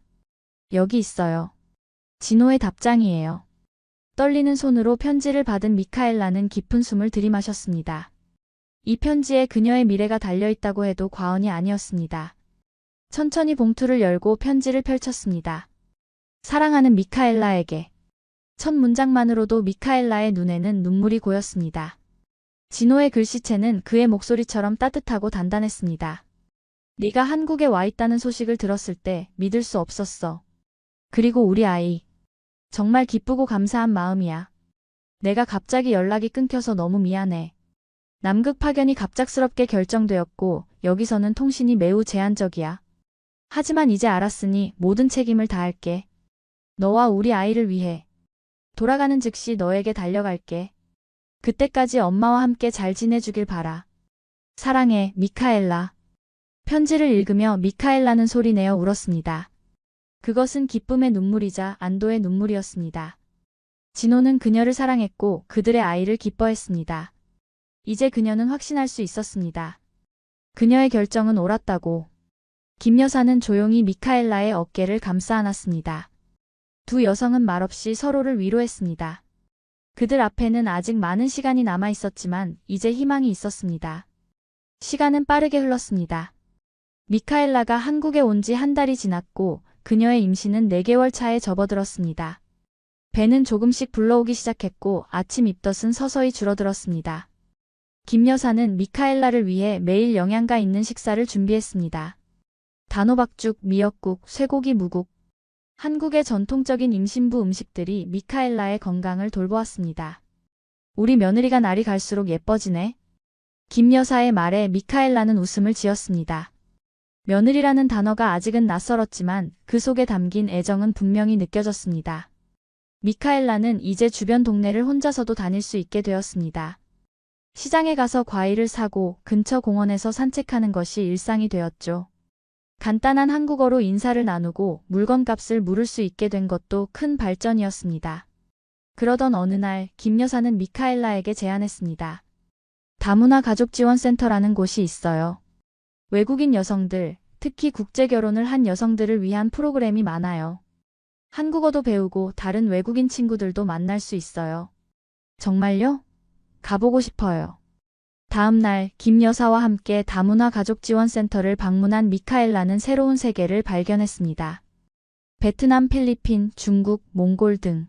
여기 있어요. 진호의 답장이에요. 떨리는 손으로 편지를 받은 미카엘라는 깊은 숨을 들이마셨습니다. 이 편지에 그녀의 미래가 달려있다고 해도 과언이 아니었습니다. 천천히 봉투를 열고 편지를 펼쳤습니다. 사랑하는 미카엘라에게. 첫 문장만으로도 미카엘라의 눈에는 눈물이 고였습니다. 진호의 글씨체는 그의 목소리처럼 따뜻하고 단단했습니다. 네가 한국에 와 있다는 소식을 들었을 때 믿을 수 없었어. 그리고 우리 아이. 정말 기쁘고 감사한 마음이야. 내가 갑자기 연락이 끊겨서 너무 미안해. 남극 파견이 갑작스럽게 결정되었고 여기서는 통신이 매우 제한적이야. 하지만 이제 알았으니 모든 책임을 다할게. 너와 우리 아이를 위해. 돌아가는 즉시 너에게 달려갈게. 그때까지 엄마와 함께 잘 지내주길 바라. 사랑해, 미카엘라. 편지를 읽으며 미카엘라는 소리내어 울었습니다. 그것은 기쁨의 눈물이자 안도의 눈물이었습니다. 진호는 그녀를 사랑했고 그들의 아이를 기뻐했습니다. 이제 그녀는 확신할 수 있었습니다. 그녀의 결정은 옳았다고. 김 여사는 조용히 미카엘라의 어깨를 감싸 안았습니다. 두 여성은 말없이 서로를 위로했습니다. 그들 앞에는 아직 많은 시간이 남아 있었지만 이제 희망이 있었습니다. 시간은 빠르게 흘렀습니다. 미카엘라가 한국에 온 지 한 달이 지났고 그녀의 임신은 4개월 차에 접어들었습니다. 배는 조금씩 불러오기 시작했고 아침 입덧은 서서히 줄어들었습니다. 김 여사는 미카엘라를 위해 매일 영양가 있는 식사를 준비했습니다. 단호박죽, 미역국, 쇠고기 무국. 한국의 전통적인 임신부 음식들이 미카엘라의 건강을 돌보았습니다. 우리 며느리가 날이 갈수록 예뻐지네. 김 여사의 말에 미카엘라는 웃음을 지었습니다. 며느리라는 단어가 아직은 낯설었지만 그 속에 담긴 애정은 분명히 느껴졌습니다. 미카엘라는 이제 주변 동네를 혼자서도 다닐 수 있게 되었습니다. 시장에 가서 과일을 사고 근처 공원에서 산책하는 것이 일상이 되었죠. 간단한 한국어로 인사를 나누고 물건값을 물을 수 있게 된 것도 큰 발전이었습니다. 그러던 어느 날 김 여사는 미카엘라에게 제안했습니다. 다문화 가족지원센터라는 곳이 있어요. 외국인 여성들, 특히 국제결혼을 한 여성들을 위한 프로그램이 많아요. 한국어도 배우고 다른 외국인 친구들도 만날 수 있어요. 정말요? 가보고 싶어요. 다음 날 김 여사와 함께 다문화 가족지원센터를 방문한 미카엘라는 새로운 세계를 발견했습니다. 베트남, 필리핀, 중국, 몽골 등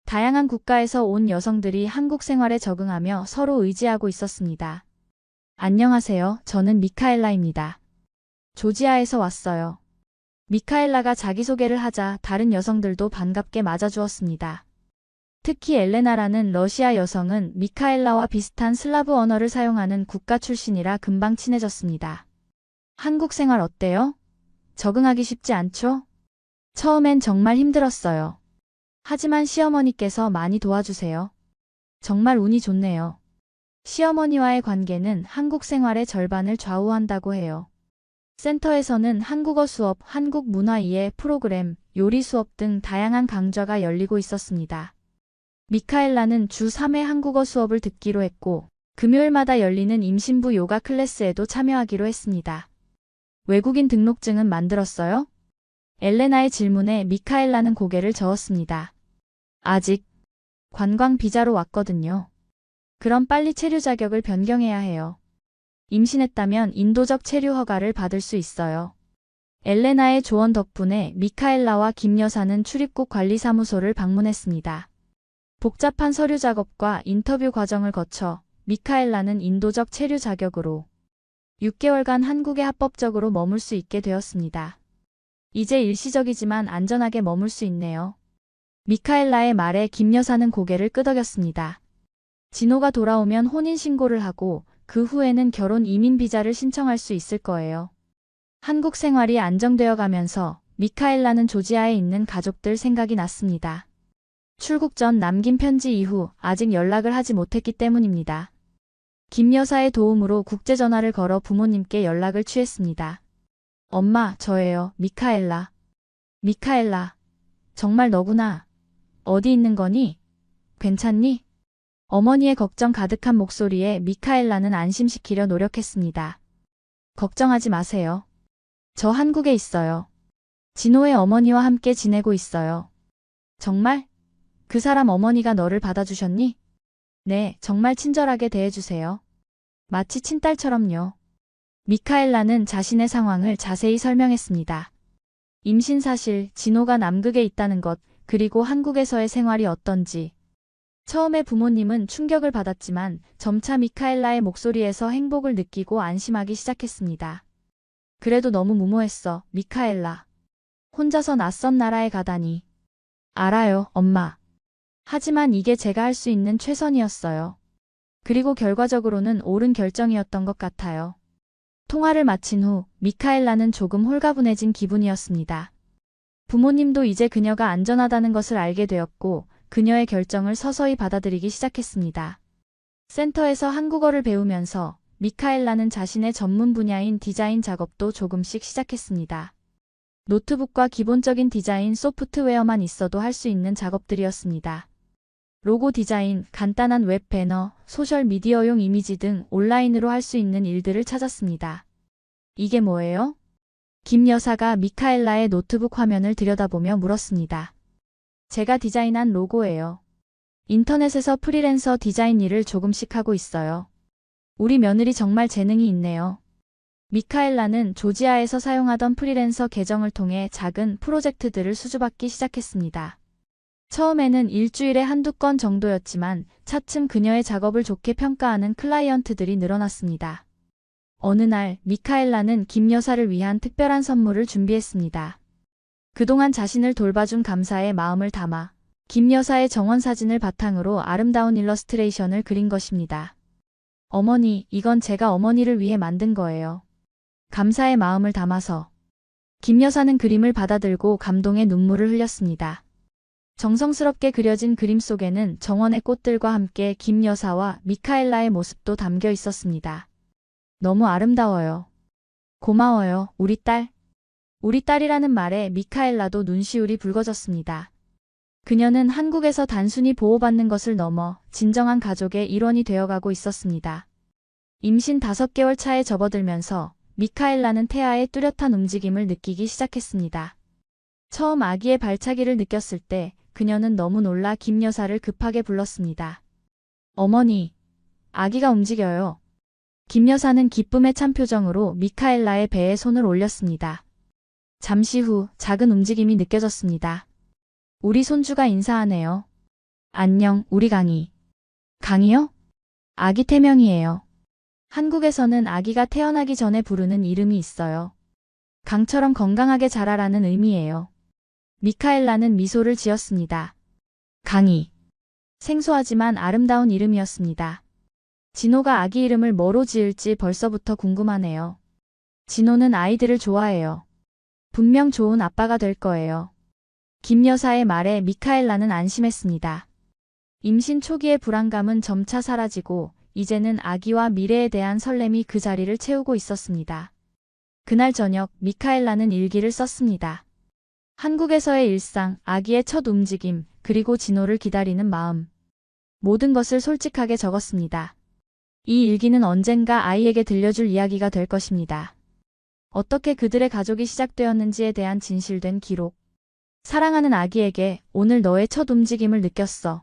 다양한 국가에서 온 여성들이 한국 생활에 적응하며 서로 의지하고 있었습니다. 안녕하세요. 저는 미카엘라입니다. 조지아에서 왔어요. 미카엘라가 자기소개를 하자 다른 여성들도 반갑게 맞아주었습니다. 특히 엘레나라는 러시아 여성은 미카엘라와 비슷한 슬라브 언어를 사용하는 국가 출신이라 금방 친해졌습니다. 한국 생활 어때요? 적응하기 쉽지 않죠? 처음엔 정말 힘들었어요. 하지만 시어머니께서 많이 도와주세요. 정말 운이 좋네요. 시어머니와의 관계는 한국 생활의 절반을 좌우한다고 해요. 센터에서는 한국어 수업, 한국 문화 이해 프로그램, 요리 수업 등 다양한 강좌가 열리고 있었습니다. 미카엘라는 주 3회 한국어 수업을 듣기로 했고, 금요일마다 열리는 임신부 요가 클래스에도 참여하기로 했습니다. 외국인 등록증은 만들었어요? 엘레나의 질문에 미카엘라는 고개를 저었습니다. 아직 관광 비자로 왔거든요. 그럼 빨리 체류 자격을 변경해야 해요. 임신했다면 인도적 체류 허가를 받을 수 있어요. 엘레나의 조언 덕분에 미카엘라와 김 여사는 출입국 관리사무소를 방문했습니다. 복잡한 서류 작업과 인터뷰 과정을 거쳐 미카엘라는 인도적 체류 자격으로 6개월간 한국에 합법적으로 머물 수 있게 되었습니다. 이제 일시적이지만 안전하게 머물 수 있네요. 미카엘라의 말에 김 여사는 고개를 끄덕였습니다. 진호가 돌아오면 혼인신고를 하고 그 후에는 결혼 이민 비자를 신청할 수 있을 거예요. 한국 생활이 안정되어 가면서 미카엘라는 조지아에 있는 가족들 생각이 났습니다. 출국 전 남긴 편지 이후 아직 연락을 하지 못했기 때문입니다. 김 여사의 도움으로 국제전화를 걸어 부모님께 연락을 취했습니다. 엄마, 저예요. 미카엘라. 미카엘라. 정말 너구나. 어디 있는 거니? 괜찮니? 어머니의 걱정 가득한 목소리에 미카엘라는 안심시키려 노력했습니다. 걱정하지 마세요. 저 한국에 있어요. 진호의 어머니와 함께 지내고 있어요. 정말? 그 사람 어머니가 너를 받아주셨니? 네, 정말 친절하게 대해주세요. 마치 친딸처럼요. 미카엘라는 자신의 상황을 자세히 설명했습니다. 임신 사실, 진호가 남극에 있다는 것, 그리고 한국에서의 생활이 어떤지. 처음에 부모님은 충격을 받았지만 점차 미카엘라의 목소리에서 행복을 느끼고 안심하기 시작했습니다. 그래도 너무 무모했어, 미카엘라. 혼자서 낯선 나라에 가다니. 알아요, 엄마. 하지만 이게 제가 할 수 있는 최선이었어요. 그리고 결과적으로는 옳은 결정이었던 것 같아요. 통화를 마친 후 미카엘라는 조금 홀가분해진 기분이었습니다. 부모님도 이제 그녀가 안전하다는 것을 알게 되었고 그녀의 결정을 서서히 받아들이기 시작했습니다. 센터에서 한국어를 배우면서 미카엘라는 자신의 전문 분야인 디자인 작업도 조금씩 시작했습니다. 노트북과 기본적인 디자인 소프트웨어만 있어도 할 수 있는 작업들이었습니다. 로고 디자인, 간단한 웹 배너, 소셜미디어용 이미지 등 온라인으로 할 수 있는 일들을 찾았습니다. 이게 뭐예요? 김 여사가 미카엘라의 노트북 화면을 들여다보며 물었습니다. 제가 디자인한 로고예요. 인터넷에서 프리랜서 디자인 일을 조금씩 하고 있어요. 우리 며느리 정말 재능이 있네요. 미카엘라는 조지아에서 사용하던 프리랜서 계정을 통해 작은 프로젝트들을 수주받기 시작했습니다. 처음에는 일주일에 한두 건 정도였지만 차츰 그녀의 작업을 좋게 평가하는 클라이언트들이 늘어났습니다. 어느 날 미카엘라는 김 여사를 위한 특별한 선물을 준비했습니다. 그동안 자신을 돌봐준 감사의 마음을 담아 김 여사의 정원 사진을 바탕으로 아름다운 일러스트레이션을 그린 것입니다. 어머니, 이건 제가 어머니를 위해 만든 거예요. 감사의 마음을 담아서. 김 여사는 그림을 받아들고 감동의 눈물을 흘렸습니다. 정성스럽게 그려진 그림 속에는 정원의 꽃들과 함께 김 여사와 미카엘라의 모습도 담겨 있었습니다. 너무 아름다워요. 고마워요, 우리 딸. 우리 딸이라는 말에 미카엘라도 눈시울이 붉어졌습니다. 그녀는 한국에서 단순히 보호받는 것을 넘어 진정한 가족의 일원이 되어가고 있었습니다. 임신 5개월 차에 접어들면서 미카엘라는 태아의 뚜렷한 움직임을 느끼기 시작했습니다. 처음 아기의 발차기를 느꼈을 때 그녀는 너무 놀라 김 여사를 급하게 불렀습니다. 어머니, 아기가 움직여요. 김 여사는 기쁨에 찬 표정으로 미카엘라의 배에 손을 올렸습니다. 잠시 후 작은 움직임이 느껴졌습니다. 우리 손주가 인사하네요. 안녕, 우리 강이. 강이요? 아기 태명이에요. 한국에서는 아기가 태어나기 전에 부르는 이름이 있어요. 강처럼 건강하게 자라라는 의미예요. 미카엘라는 미소를 지었습니다. 강이. 생소하지만 아름다운 이름이었습니다. 진호가 아기 이름을 뭐로 지을지 벌써부터 궁금하네요. 진호는 아이들을 좋아해요. 분명 좋은 아빠가 될 거예요. 김 여사의 말에 미카엘라는 안심했습니다. 임신 초기의 불안감은 점차 사라지고 이제는 아기와 미래에 대한 설렘이 그 자리를 채우고 있었습니다. 그날 저녁 미카엘라는 일기를 썼습니다. 한국에서의 일상, 아기의 첫 움직임, 그리고 진호를 기다리는 마음. 모든 것을 솔직하게 적었습니다. 이 일기는 언젠가 아이에게 들려줄 이야기가 될 것입니다. 어떻게 그들의 가족이 시작되었는지에 대한 진실된 기록. 사랑하는 아기에게 오늘 너의 첫 움직임을 느꼈어.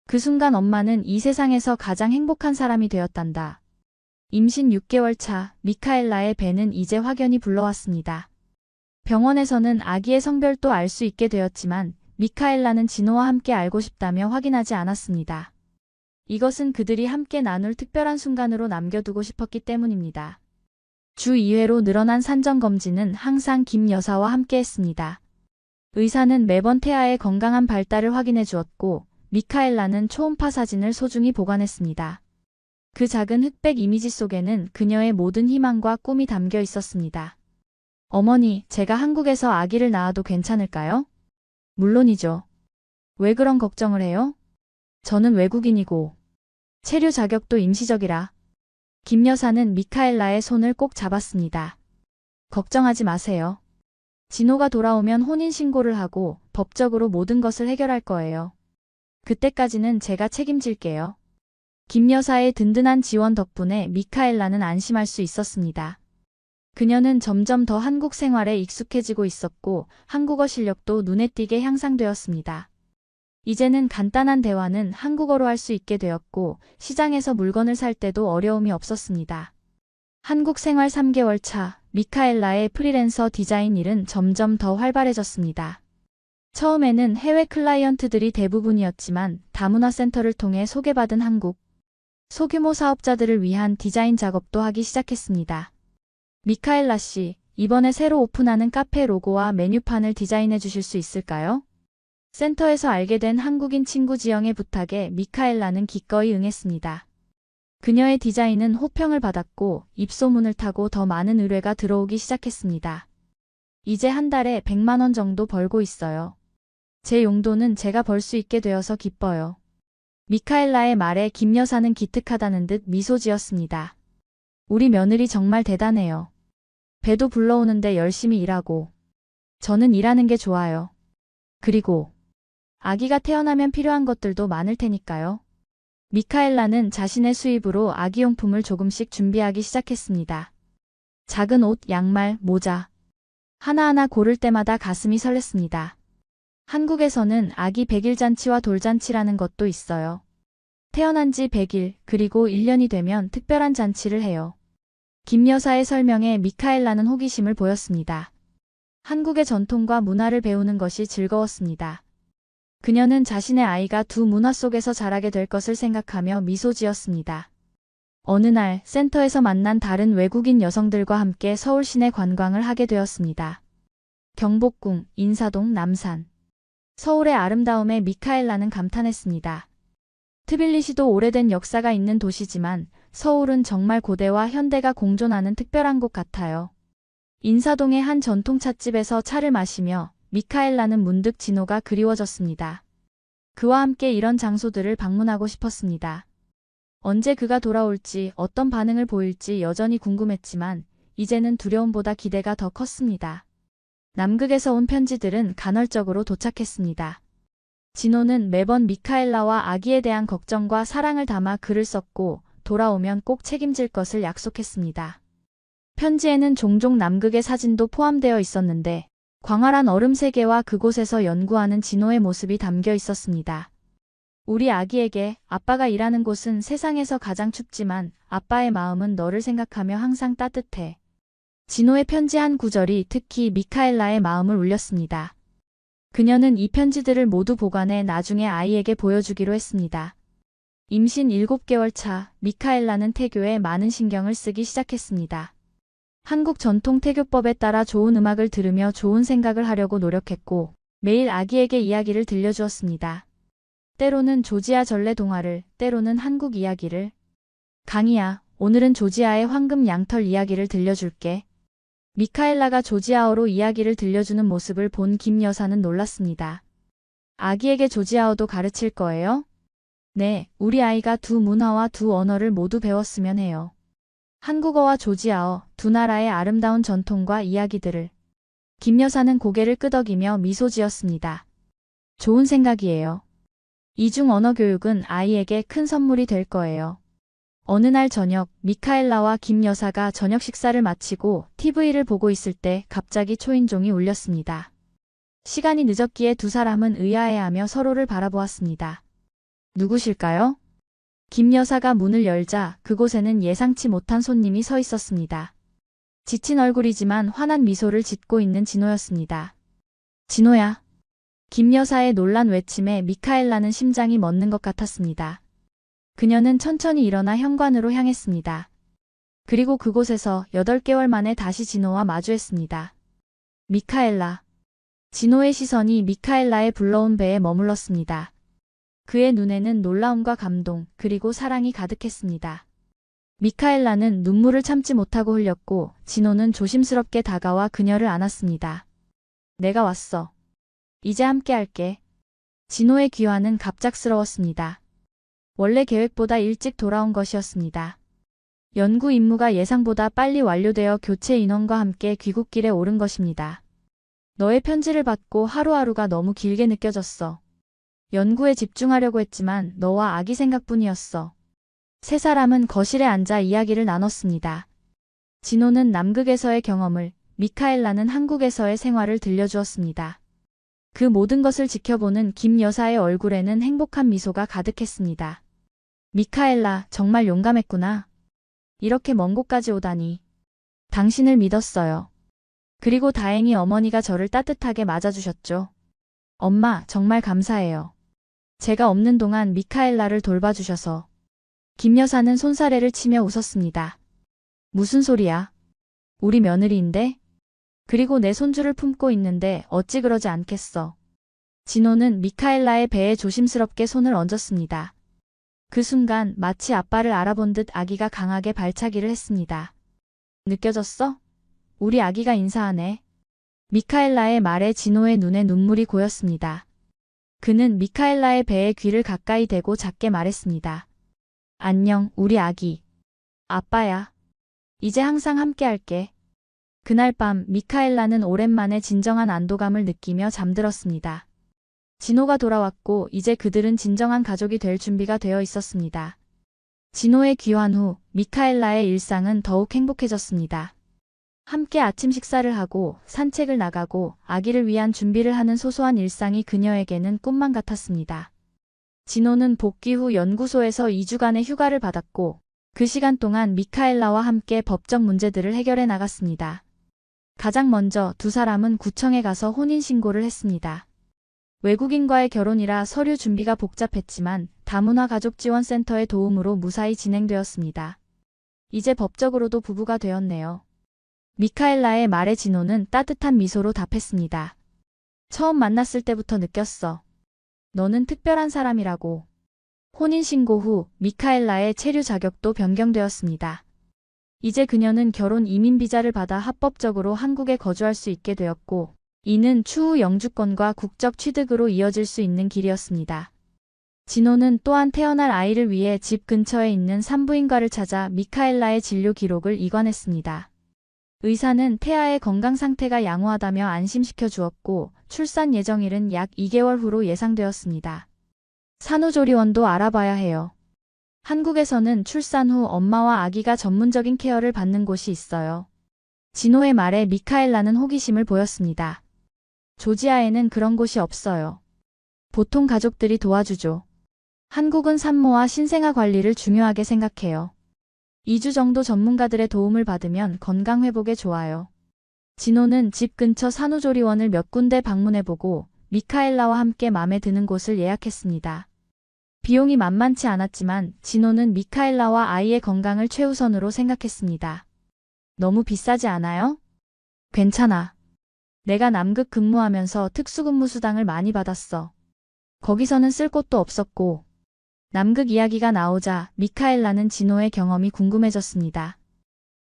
그 순간 엄마는 이 세상에서 가장 행복한 사람이 되었단다. 임신 6개월 차 미카엘라의 배는 이제 확연히 불러왔습니다. 병원에서는 아기의 성별도 알 수 있게 되었지만 미카엘라는 진호와 함께 알고 싶다며 확인하지 않았습니다. 이것은 그들이 함께 나눌 특별한 순간으로 남겨두고 싶었기 때문입니다. 주 2회로 늘어난 산전검진은 항상 김 여사와 함께 했습니다. 의사는 매번 태아의 건강한 발달을 확인해 주었고 미카엘라는 초음파 사진을 소중히 보관했습니다. 그 작은 흑백 이미지 속에는 그녀의 모든 희망과 꿈이 담겨 있었습니다. 어머니, 제가 한국에서 아기를 낳아도 괜찮을까요? 물론이죠. 왜 그런 걱정을 해요? 저는 외국인이고 체류 자격도 임시적이라. 김 여사는 미카엘라의 손을 꼭 잡았습니다. 걱정하지 마세요. 진호가 돌아오면 혼인신고를 하고 법적으로 모든 것을 해결할 거예요. 그때까지는 제가 책임질게요. 김 여사의 든든한 지원 덕분에 미카엘라는 안심할 수 있었습니다. 그녀는 점점 더 한국 생활에 익숙해지고 있었고 한국어 실력도 눈에 띄게 향상되었습니다. 이제는 간단한 대화는 한국어로 할 수 있게 되었고 시장에서 물건을 살 때도 어려움이 없었습니다. 한국 생활 3개월 차 미카엘라의 프리랜서 디자인 일은 점점 더 활발해졌습니다. 처음에는 해외 클라이언트들이 대부분이었지만 다문화센터를 통해 소개받은 한국 소규모 사업자들을 위한 디자인 작업도 하기 시작했습니다. 미카엘라 씨, 이번에 새로 오픈하는 카페 로고와 메뉴판을 디자인해 주실 수 있을까요? 센터에서 알게 된 한국인 친구 지영의 부탁에 미카엘라는 기꺼이 응했습니다. 그녀의 디자인은 호평을 받았고 입소문을 타고 더 많은 의뢰가 들어오기 시작했습니다. 이제 한 달에 100만 원 정도 벌고 있어요. 제 용돈은 제가 벌 수 있게 되어서 기뻐요. 미카엘라의 말에 김 여사는 기특하다는 듯 미소 지었습니다. 우리 며느리 정말 대단해요. 배도 불러오는데 열심히 일하고. 저는 일하는 게 좋아요. 그리고 아기가 태어나면 필요한 것들도 많을 테니까요. 미카엘라는 자신의 수입으로 아기용품을 조금씩 준비하기 시작했습니다. 작은 옷, 양말, 모자. 하나하나 고를 때마다 가슴이 설렜습니다. 한국에서는 아기 100일 잔치와 돌잔치라는 것도 있어요. 태어난 지 100일, 그리고 1년이 되면 특별한 잔치를 해요. 김 여사의 설명에 미카엘라는 호기심을 보였습니다. 한국의 전통과 문화를 배우는 것이 즐거웠습니다. 그녀는 자신의 아이가 두 문화 속에서 자라게 될 것을 생각하며 미소 지었습니다. 어느 날 센터에서 만난 다른 외국인 여성들과 함께 서울 시내 관광을 하게 되었습니다. 경복궁, 인사동, 남산. 서울의 아름다움에 미카엘라는 감탄했습니다. 트빌리시도 오래된 역사가 있는 도시지만 서울은 정말 고대와 현대가 공존하는 특별한 곳 같아요. 인사동의 한 전통 찻집에서 차를 마시며 미카엘라는 문득 진호가 그리워졌습니다. 그와 함께 이런 장소들을 방문하고 싶었습니다. 언제 그가 돌아올지 어떤 반응을 보일지 여전히 궁금했지만 이제는 두려움보다 기대가 더 컸습니다. 남극에서 온 편지들은 간헐적으로 도착했습니다. 진호는 매번 미카엘라와 아기에 대한 걱정과 사랑을 담아 글을 썼고 돌아오면 꼭 책임질 것을 약속했습니다. 편지에는 종종 남극의 사진도 포함되어 있었는데 광활한 얼음 세계와 그곳에서 연구하는 진호의 모습이 담겨 있었습니다. 우리 아기에게 아빠가 일하는 곳은 세상에서 가장 춥지만 아빠의 마음은 너를 생각하며 항상 따뜻해. 진호의 편지 한 구절이 특히 미카엘라의 마음을 울렸습니다. 그녀는 이 편지들을 모두 보관해 나중에 아이에게 보여주기로 했습니다. 임신 7개월 차 미카엘라는 태교에 많은 신경을 쓰기 시작했습니다. 한국 전통 태교법에 따라 좋은 음악을 들으며 좋은 생각을 하려고 노력했고 매일 아기에게 이야기를 들려주었습니다. 때로는 조지아 전래 동화를, 때로는 한국 이야기를. 강희야, 오늘은 조지아의 황금 양털 이야기를 들려줄게. 미카엘라가 조지아어로 이야기를 들려주는 모습을 본 김 여사는 놀랐습니다. 아기에게 조지아어도 가르칠 거예요? 네, 우리 아이가 두 문화와 두 언어를 모두 배웠으면 해요. 한국어와 조지아어, 두 나라의 아름다운 전통과 이야기들을. 김 여사는 고개를 끄덕이며 미소 지었습니다. 좋은 생각이에요. 이중 언어 교육은 아이에게 큰 선물이 될 거예요. 어느 날 저녁, 미카엘라와 김 여사가 저녁 식사를 마치고 TV를 보고 있을 때 갑자기 초인종이 울렸습니다. 시간이 늦었기에 두 사람은 의아해하며 서로를 바라보았습니다. 누구실까요? 김 여사가 문을 열자 그곳에는 예상치 못한 손님이 서 있었습니다. 지친 얼굴이지만 환한 미소를 짓고 있는 진호였습니다. 진호야. 김 여사의 놀란 외침에 미카엘라는 심장이 멎는 것 같았습니다. 그녀는 천천히 일어나 현관으로 향했습니다. 그리고 그곳에서 8개월 만에 다시 진호와 마주했습니다. 미카엘라. 진호의 시선이 미카엘라의 불러온 배에 머물렀습니다. 그의 눈에는 놀라움과 감동, 그리고 사랑이 가득했습니다. 미카엘라는 눈물을 참지 못하고 흘렸고 진호는 조심스럽게 다가와 그녀를 안았습니다. 내가 왔어. 이제 함께 할게. 진호의 귀환은 갑작스러웠습니다. 원래 계획보다 일찍 돌아온 것이었습니다. 연구 임무가 예상보다 빨리 완료되어 교체 인원과 함께 귀국길에 오른 것입니다. 너의 편지를 받고 하루하루가 너무 길게 느껴졌어. 연구에 집중하려고 했지만 너와 아기 생각뿐이었어. 세 사람은 거실에 앉아 이야기를 나눴습니다. 진호는 남극에서의 경험을, 미카엘라는 한국에서의 생활을 들려주었습니다. 그 모든 것을 지켜보는 김 여사의 얼굴에는 행복한 미소가 가득했습니다. 미카엘라, 정말 용감했구나. 이렇게 먼 곳까지 오다니. 당신을 믿었어요. 그리고 다행히 어머니가 저를 따뜻하게 맞아주셨죠. 엄마, 정말 감사해요. 제가 없는 동안 미카엘라를 돌봐주셔서. 김 여사는 손사래를 치며 웃었습니다. 무슨 소리야? 우리 며느리인데? 그리고 내 손주를 품고 있는데 어찌 그러지 않겠어. 진호는 미카엘라의 배에 조심스럽게 손을 얹었습니다. 그 순간 마치 아빠를 알아본 듯 아기가 강하게 발차기를 했습니다. 느껴졌어? 우리 아기가 인사하네. 미카엘라의 말에 진호의 눈에 눈물이 고였습니다. 그는 미카엘라의 배에 귀를 가까이 대고 작게 말했습니다. 안녕, 우리 아기. 아빠야. 이제 항상 함께 할게. 그날 밤 미카엘라는 오랜만에 진정한 안도감을 느끼며 잠들었습니다. 진호가 돌아왔고 이제 그들은 진정한 가족이 될 준비가 되어 있었습니다. 진호의 귀환 후 미카엘라의 일상은 더욱 행복해졌습니다. 함께 아침 식사를 하고 산책을 나가고 아기를 위한 준비를 하는 소소한 일상이 그녀에게는 꿈만 같았습니다. 진호는 복귀 후 연구소에서 2주간의 휴가를 받았고 그 시간 동안 미카엘라와 함께 법적 문제들을 해결해 나갔습니다. 가장 먼저 두 사람은 구청에 가서 혼인신고를 했습니다. 외국인과의 결혼이라 서류 준비가 복잡했지만 다문화 가족지원센터의 도움으로 무사히 진행되었습니다. 이제 법적으로도 부부가 되었네요. 미카엘라의 말에 진호는 따뜻한 미소로 답했습니다. 처음 만났을 때부터 느꼈어. 너는 특별한 사람이라고. 혼인신고 후 미카엘라의 체류 자격도 변경되었습니다. 이제 그녀는 결혼 이민 비자를 받아 합법적으로 한국에 거주할 수 있게 되었고 이는 추후 영주권과 국적 취득으로 이어질 수 있는 길이었습니다. 진호는 또한 태어날 아이를 위해 집 근처에 있는 산부인과를 찾아 미카엘라의 진료 기록을 이관했습니다. 의사는 태아의 건강 상태가 양호하다며 안심시켜 주었고 출산 예정일은 약 2개월 후로 예상되었습니다. 산후조리원도 알아봐야 해요. 한국에서는 출산 후 엄마와 아기가 전문적인 케어를 받는 곳이 있어요. 진호의 말에 미카엘라는 호기심을 보였습니다. 조지아에는 그런 곳이 없어요. 보통 가족들이 도와주죠. 한국은 산모와 신생아 관리를 중요하게 생각해요. 2주 정도 전문가들의 도움을 받으면 건강 회복에 좋아요. 진호는 집 근처 산후조리원을 몇 군데 방문해보고 미카엘라와 함께 마음에 드는 곳을 예약했습니다. 비용이 만만치 않았지만 진호는 미카엘라와 아이의 건강을 최우선으로 생각했습니다. 너무 비싸지 않아요? 괜찮아. 내가 남극 근무하면서 특수근무 수당을 많이 받았어. 거기서는 쓸 곳도 없었고. 남극 이야기가 나오자 미카엘라는 진호의 경험이 궁금해졌습니다.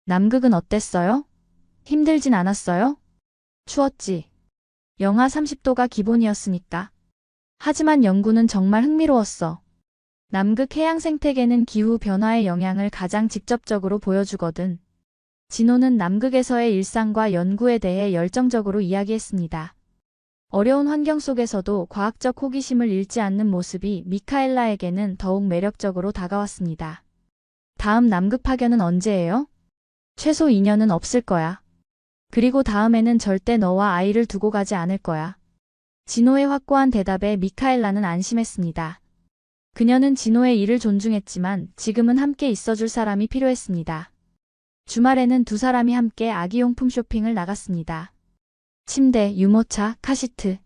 남극은 어땠어요? 힘들진 않았어요? 추웠지. 영하 30도가 기본이었으니까. 하지만 연구는 정말 흥미로웠어. 남극 해양 생태계는 기후 변화의 영향을 가장 직접적으로 보여주거든. 진호는 남극에서의 일상과 연구에 대해 열정적으로 이야기했습니다. 어려운 환경 속에서도 과학적 호기심을 잃지 않는 모습이 미카엘라에게는 더욱 매력적으로 다가왔습니다. 다음 남극 파견은 언제예요? 최소 2년은 없을 거야. 그리고 다음에는 절대 너와 아이를 두고 가지 않을 거야. 진호의 확고한 대답에 미카엘라는 안심했습니다. 그녀는 진호의 일을 존중했지만 지금은 함께 있어줄 사람이 필요했습니다. 주말에는 두 사람이 함께 아기용품 쇼핑을 나갔습니다. 침대, 유모차, 카시트.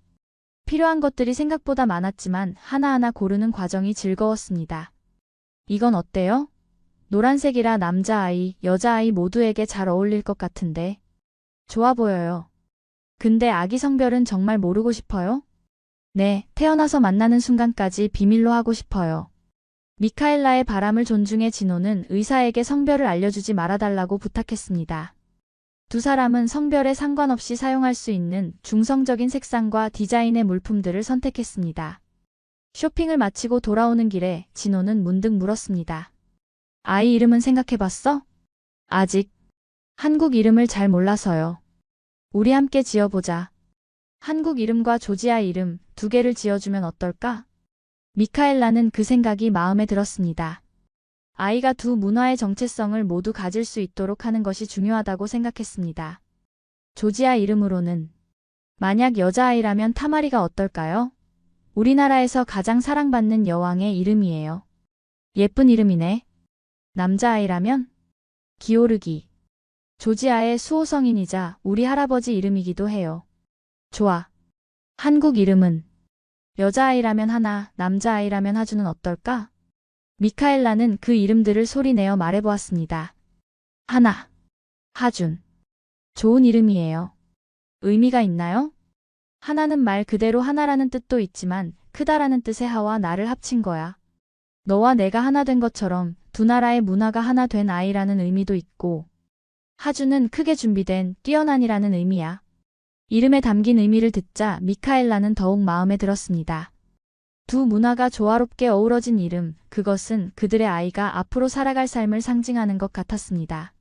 필요한 것들이 생각보다 많았지만 하나하나 고르는 과정이 즐거웠습니다. 이건 어때요? 노란색이라 남자아이, 여자아이 모두에게 잘 어울릴 것 같은데. 좋아 보여요. 근데 아기 성별은 정말 모르고 싶어요? 네, 태어나서 만나는 순간까지 비밀로 하고 싶어요. 미카엘라의 바람을 존중해 진호는 의사에게 성별을 알려주지 말아달라고 부탁했습니다. 두 사람은 성별에 상관없이 사용할 수 있는 중성적인 색상과 디자인의 물품들을 선택했습니다. 쇼핑을 마치고 돌아오는 길에 진호는 문득 물었습니다. 아이 이름은 생각해봤어? 아직. 한국 이름을 잘 몰라서요. 우리 함께 지어보자. 한국 이름과 조지아 이름 두 개를 지어주면 어떨까? 미카엘라는 그 생각이 마음에 들었습니다. 아이가 두 문화의 정체성을 모두 가질 수 있도록 하는 것이 중요하다고 생각했습니다. 조지아 이름으로는 만약 여자아이라면 타마리가 어떨까요? 우리나라에서 가장 사랑받는 여왕의 이름이에요. 예쁜 이름이네. 남자아이라면? 기오르기. 조지아의 수호성인이자 우리 할아버지 이름이기도 해요. 좋아. 한국 이름은? 여자아이라면 하나, 남자아이라면 하주는 어떨까? 미카엘라는 그 이름들을 소리내어 말해보았습니다. 하나. 하준. 좋은 이름이에요. 의미가 있나요? 하나는 말 그대로 하나라는 뜻도 있지만 크다라는 뜻의 하와 나를 합친 거야. 너와 내가 하나 된 것처럼 두 나라의 문화가 하나 된 아이라는 의미도 있고, 하주는 크게 준비된 뛰어난이라는 의미야. 이름에 담긴 의미를 듣자 미카엘라는 더욱 마음에 들었습니다. 두 문화가 조화롭게 어우러진 이름, 그것은 그들의 아이가 앞으로 살아갈 삶을 상징하는 것 같았습니다.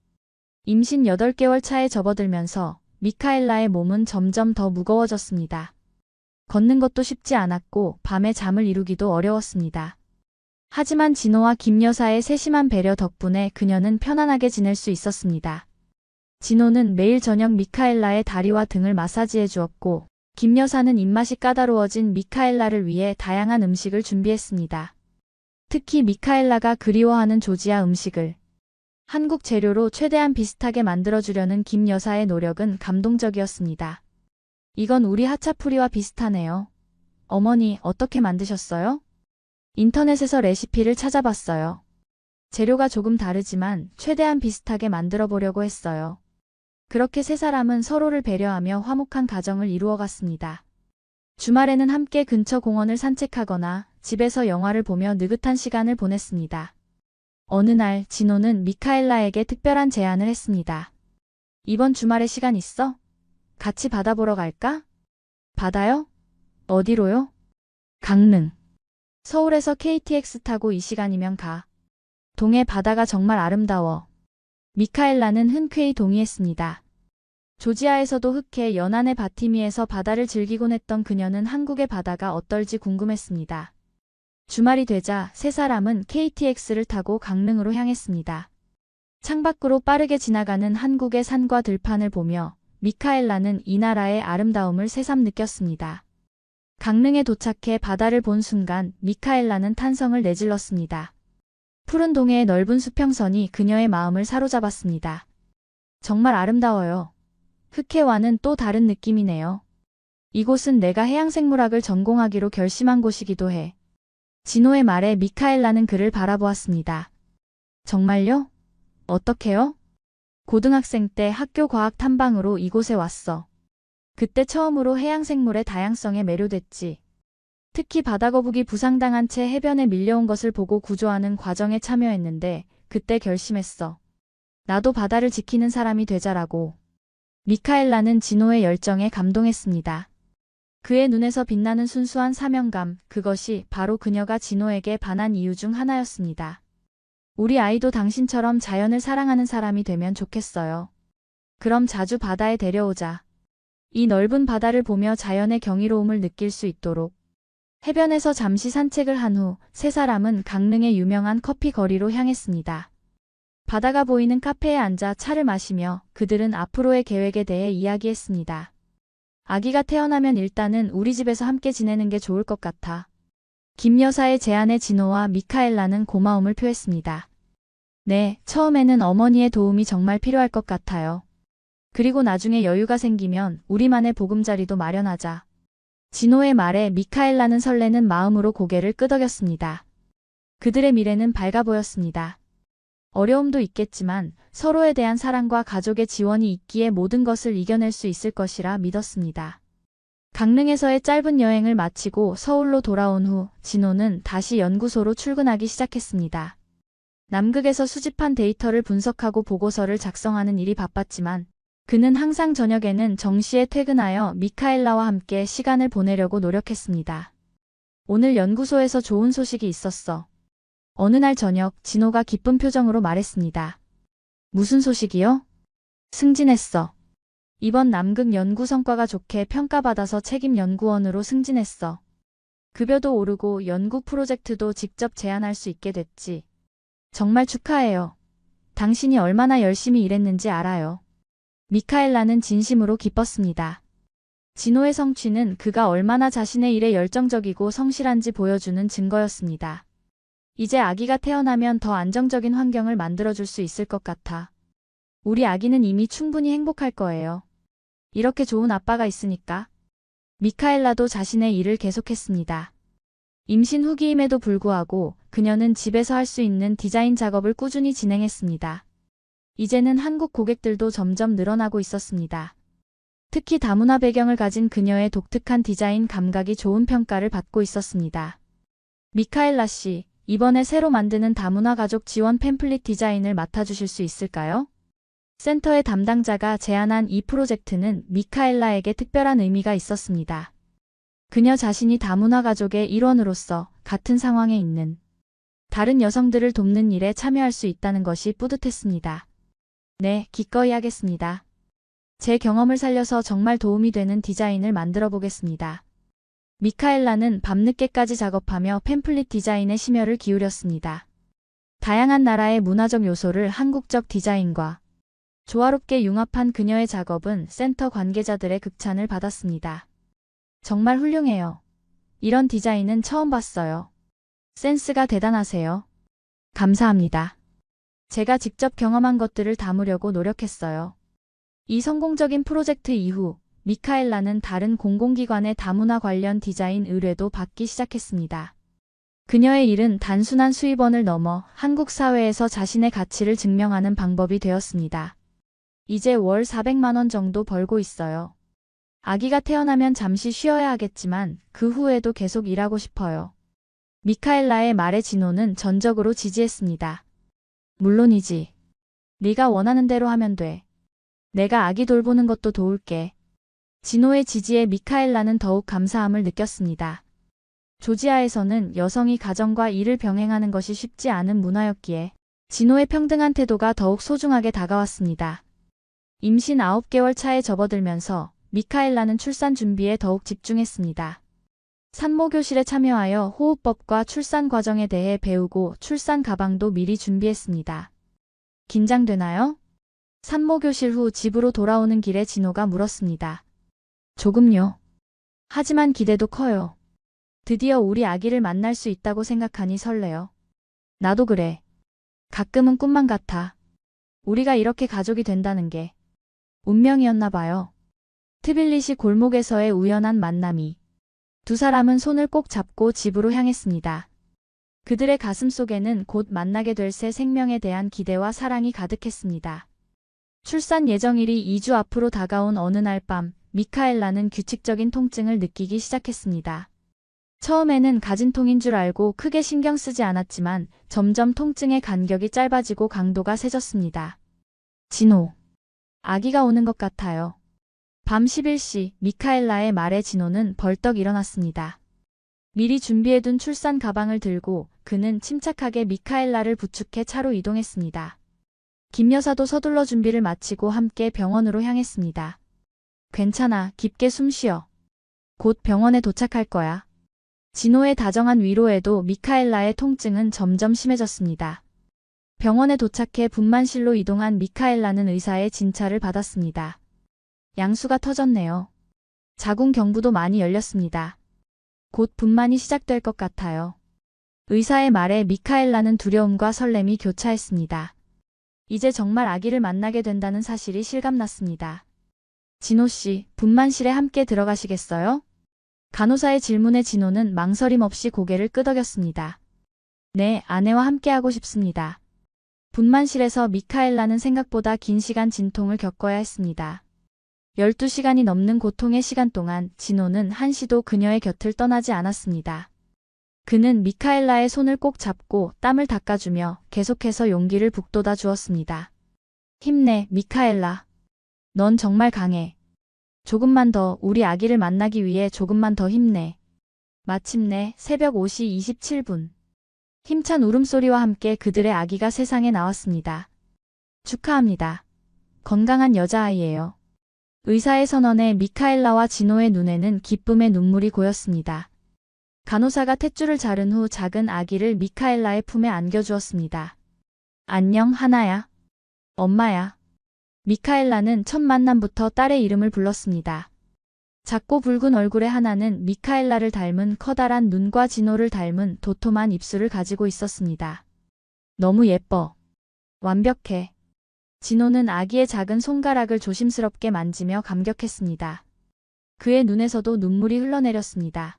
임신 8개월 차에 접어들면서 미카엘라의 몸은 점점 더 무거워졌습니다. 걷는 것도 쉽지 않았고 밤에 잠을 이루기도 어려웠습니다. 하지만 진호와 김 여사의 세심한 배려 덕분에 그녀는 편안하게 지낼 수 있었습니다. 진호는 매일 저녁 미카엘라의 다리와 등을 마사지해 주었고, 김 여사는 입맛이 까다로워진 미카엘라를 위해 다양한 음식을 준비했습니다. 특히 미카엘라가 그리워하는 조지아 음식을 한국 재료로 최대한 비슷하게 만들어주려는 김 여사의 노력은 감동적이었습니다. 이건 우리 하차푸리와 비슷하네요. 어머니, 어떻게 만드셨어요? 인터넷에서 레시피를 찾아봤어요. 재료가 조금 다르지만 최대한 비슷하게 만들어 보려고 했어요. 그렇게 세 사람은 서로를 배려하며 화목한 가정을 이루어갔습니다. 주말에는 함께 근처 공원을 산책하거나 집에서 영화를 보며 느긋한 시간을 보냈습니다. 어느 날 진호는 미카엘라에게 특별한 제안을 했습니다. 이번 주말에 시간 있어? 같이 바다 보러 갈까? 바다요? 어디로요? 강릉. 서울에서 KTX 타고 이 시간이면 가. 동해 바다가 정말 아름다워. 미카엘라는 흔쾌히 동의했습니다. 조지아에서도 흑해 연안의 바티미에서 바다를 즐기곤 했던 그녀는 한국의 바다가 어떨지 궁금했습니다. 주말이 되자 세 사람은 KTX를 타고 강릉으로 향했습니다. 창밖으로 빠르게 지나가는 한국의 산과 들판을 보며 미카엘라는 이 나라의 아름다움을 새삼 느꼈습니다. 강릉에 도착해 바다를 본 순간 미카엘라는 탄성을 내질렀습니다. 푸른 동해의 넓은 수평선이 그녀의 마음을 사로잡았습니다. 정말 아름다워요. 흑해와는 또 다른 느낌이네요. 이곳은 내가 해양생물학을 전공하기로 결심한 곳이기도 해. 진호의 말에 미카엘라는 그를 바라보았습니다. 정말요? 어떻게요? 고등학생 때 학교 과학 탐방으로 이곳에 왔어. 그때 처음으로 해양생물의 다양성에 매료됐지. 특히 바다거북이 부상당한 채 해변에 밀려온 것을 보고 구조하는 과정에 참여했는데 그때 결심했어. 나도 바다를 지키는 사람이 되자라고. 미카엘라는 진호의 열정에 감동했습니다. 그의 눈에서 빛나는 순수한 사명감, 그것이 바로 그녀가 진호에게 반한 이유 중 하나였습니다. 우리 아이도 당신처럼 자연을 사랑하는 사람이 되면 좋겠어요. 그럼 자주 바다에 데려오자. 이 넓은 바다를 보며 자연의 경이로움을 느낄 수 있도록. 해변에서 잠시 산책을 한 후 세 사람은 강릉의 유명한 커피 거리로 향했습니다. 바다가 보이는 카페에 앉아 차를 마시며 그들은 앞으로의 계획에 대해 이야기했습니다. 아기가 태어나면 일단은 우리 집에서 함께 지내는 게 좋을 것 같아. 김 여사의 제안에 진호와 미카엘라는 고마움을 표했습니다. 네, 처음에는 어머니의 도움이 정말 필요할 것 같아요. 그리고 나중에 여유가 생기면 우리만의 보금자리도 마련하자. 진호의 말에 미카엘라는 설레는 마음으로 고개를 끄덕였습니다. 그들의 미래는 밝아 보였습니다. 어려움도 있겠지만 서로에 대한 사랑과 가족의 지원이 있기에 모든 것을 이겨낼 수 있을 것이라 믿었습니다. 강릉에서의 짧은 여행을 마치고 서울로 돌아온 후 진호는 다시 연구소로 출근하기 시작했습니다. 남극에서 수집한 데이터를 분석하고 보고서를 작성하는 일이 바빴지만 그는 항상 저녁에는 정시에 퇴근하여 미카엘라와 함께 시간을 보내려고 노력했습니다. 오늘 연구소에서 좋은 소식이 있었어. 어느 날 저녁 진호가 기쁜 표정으로 말했습니다. 무슨 소식이요? 승진했어. 이번 남극 연구 성과가 좋게 평가받아서 책임연구원으로 승진했어. 급여도 오르고 연구 프로젝트도 직접 제안할 수 있게 됐지. 정말 축하해요. 당신이 얼마나 열심히 일했는지 알아요. 미카엘라는 진심으로 기뻤습니다. 진호의 성취는 그가 얼마나 자신의 일에 열정적이고 성실한지 보여주는 증거였습니다. 이제 아기가 태어나면 더 안정적인 환경을 만들어줄 수 있을 것 같아. 우리 아기는 이미 충분히 행복할 거예요. 이렇게 좋은 아빠가 있으니까. 미카엘라도 자신의 일을 계속했습니다. 임신 후기임에도 불구하고 그녀는 집에서 할 수 있는 디자인 작업을 꾸준히 진행했습니다. 이제는 한국 고객들도 점점 늘어나고 있었습니다. 특히 다문화 배경을 가진 그녀의 독특한 디자인 감각이 좋은 평가를 받고 있었습니다. 미카엘라 씨, 이번에 새로 만드는 다문화 가족 지원 팸플릿 디자인을 맡아주실 수 있을까요? 센터의 담당자가 제안한 이 프로젝트는 미카엘라에게 특별한 의미가 있었습니다. 그녀 자신이 다문화 가족의 일원으로서 같은 상황에 있는 다른 여성들을 돕는 일에 참여할 수 있다는 것이 뿌듯했습니다. 네, 기꺼이 하겠습니다. 제 경험을 살려서 정말 도움이 되는 디자인을 만들어 보겠습니다. 미카엘라는 밤늦게까지 작업하며 팸플릿 디자인에 심혈을 기울였습니다. 다양한 나라의 문화적 요소를 한국적 디자인과 조화롭게 융합한 그녀의 작업은 센터 관계자들의 극찬을 받았습니다. 정말 훌륭해요. 이런 디자인은 처음 봤어요. 센스가 대단하세요. 감사합니다. 제가 직접 경험한 것들을 담으려고 노력했어요. 이 성공적인 프로젝트 이후 미카엘라는 다른 공공기관의 다문화 관련 디자인 의뢰도 받기 시작했습니다. 그녀의 일은 단순한 수입원을 넘어 한국 사회에서 자신의 가치를 증명하는 방법이 되었습니다. 이제 월 400만 원 정도 벌고 있어요. 아기가 태어나면 잠시 쉬어야 하겠지만 그 후에도 계속 일하고 싶어요. 미카엘라의 말에 진호는 전적으로 지지했습니다. 물론이지. 네가 원하는 대로 하면 돼. 내가 아기 돌보는 것도 도울게. 진호의 지지에 미카엘라는 더욱 감사함을 느꼈습니다. 조지아에서는 여성이 가정과 일을 병행하는 것이 쉽지 않은 문화였기에 진호의 평등한 태도가 더욱 소중하게 다가왔습니다. 임신 9개월 차에 접어들면서 미카엘라는 출산 준비에 더욱 집중했습니다. 산모교실에 참여하여 호흡법과 출산 과정에 대해 배우고 출산 가방도 미리 준비했습니다. 긴장되나요? 산모교실 후 집으로 돌아오는 길에 진호가 물었습니다. 조금요. 하지만 기대도 커요. 드디어 우리 아기를 만날 수 있다고 생각하니 설레요. 나도 그래. 가끔은 꿈만 같아. 우리가 이렇게 가족이 된다는 게 운명이었나 봐요. 트빌리시 골목에서의 우연한 만남이. 두 사람은 손을 꼭 잡고 집으로 향했습니다. 그들의 가슴 속에는 곧 만나게 될 새 생명에 대한 기대와 사랑이 가득했습니다. 출산 예정일이 2주 앞으로 다가온 어느 날 밤, 미카엘라는 규칙적인 통증을 느끼기 시작했습니다. 처음에는 가진통인 줄 알고 크게 신경 쓰지 않았지만 점점 통증의 간격이 짧아지고 강도가 세졌습니다. 진호. 아기가 오는 것 같아요. 밤 11시 미카엘라의 말에 진호는 벌떡 일어났습니다. 미리 준비해둔 출산 가방을 들고 그는 침착하게 미카엘라를 부축해 차로 이동했습니다. 김 여사도 서둘러 준비를 마치고 함께 병원으로 향했습니다. 괜찮아, 깊게 숨 쉬어. 곧 병원에 도착할 거야. 진호의 다정한 위로에도 미카엘라의 통증은 점점 심해졌습니다. 병원에 도착해 분만실로 이동한 미카엘라는 의사의 진찰을 받았습니다. 양수가 터졌네요. 자궁 경부도 많이 열렸습니다. 곧 분만이 시작될 것 같아요. 의사의 말에 미카엘라는 두려움과 설렘이 교차했습니다. 이제 정말 아기를 만나게 된다는 사실이 실감났습니다. 진호 씨, 분만실에 함께 들어가시겠어요? 간호사의 질문에 진호는 망설임 없이 고개를 끄덕였습니다. 네, 아내와 함께하고 싶습니다. 분만실에서 미카엘라는 생각보다 긴 시간 진통을 겪어야 했습니다. 12시간이 넘는 고통의 시간 동안 진호는 한시도 그녀의 곁을 떠나지 않았습니다. 그는 미카엘라의 손을 꼭 잡고 땀을 닦아주며 계속해서 용기를 북돋아 주었습니다. 힘내, 미카엘라. 넌 정말 강해. 조금만 더 우리 아기를 만나기 위해 조금만 더 힘내. 마침내 새벽 5시 27분. 힘찬 울음소리와 함께 그들의 아기가 세상에 나왔습니다. 축하합니다. 건강한 여자아이예요. 의사의 선언에 미카엘라와 진호의 눈에는 기쁨의 눈물이 고였습니다. 간호사가 탯줄을 자른 후 작은 아기를 미카엘라의 품에 안겨주었습니다. 안녕, 하나야. 엄마야. 미카엘라는 첫 만남부터 딸의 이름을 불렀습니다. 작고 붉은 얼굴의 하나는 미카엘라를 닮은 커다란 눈과 진호를 닮은 도톰한 입술을 가지고 있었습니다. 너무 예뻐. 완벽해. 진호는 아기의 작은 손가락을 조심스럽게 만지며 감격했습니다. 그의 눈에서도 눈물이 흘러내렸습니다.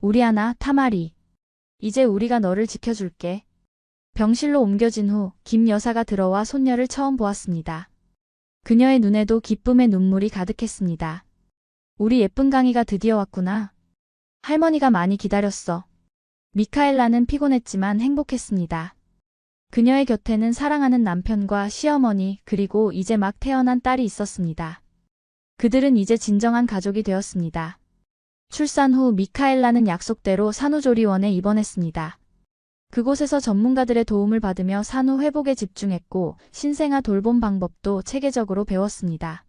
우리 하나, 타마리. 이제 우리가 너를 지켜줄게. 병실로 옮겨진 후 김 여사가 들어와 손녀를 처음 보았습니다. 그녀의 눈에도 기쁨의 눈물이 가득했습니다. 우리 예쁜 강이가 드디어 왔구나. 할머니가 많이 기다렸어. 미카엘라는 피곤했지만 행복했습니다. 그녀의 곁에는 사랑하는 남편과 시어머니 그리고 이제 막 태어난 딸이 있었습니다. 그들은 이제 진정한 가족이 되었습니다. 출산 후 미카엘라는 약속대로 산후조리원에 입원했습니다. 그곳에서 전문가들의 도움을 받으며 산후 회복에 집중했고 신생아 돌봄 방법도 체계적으로 배웠습니다.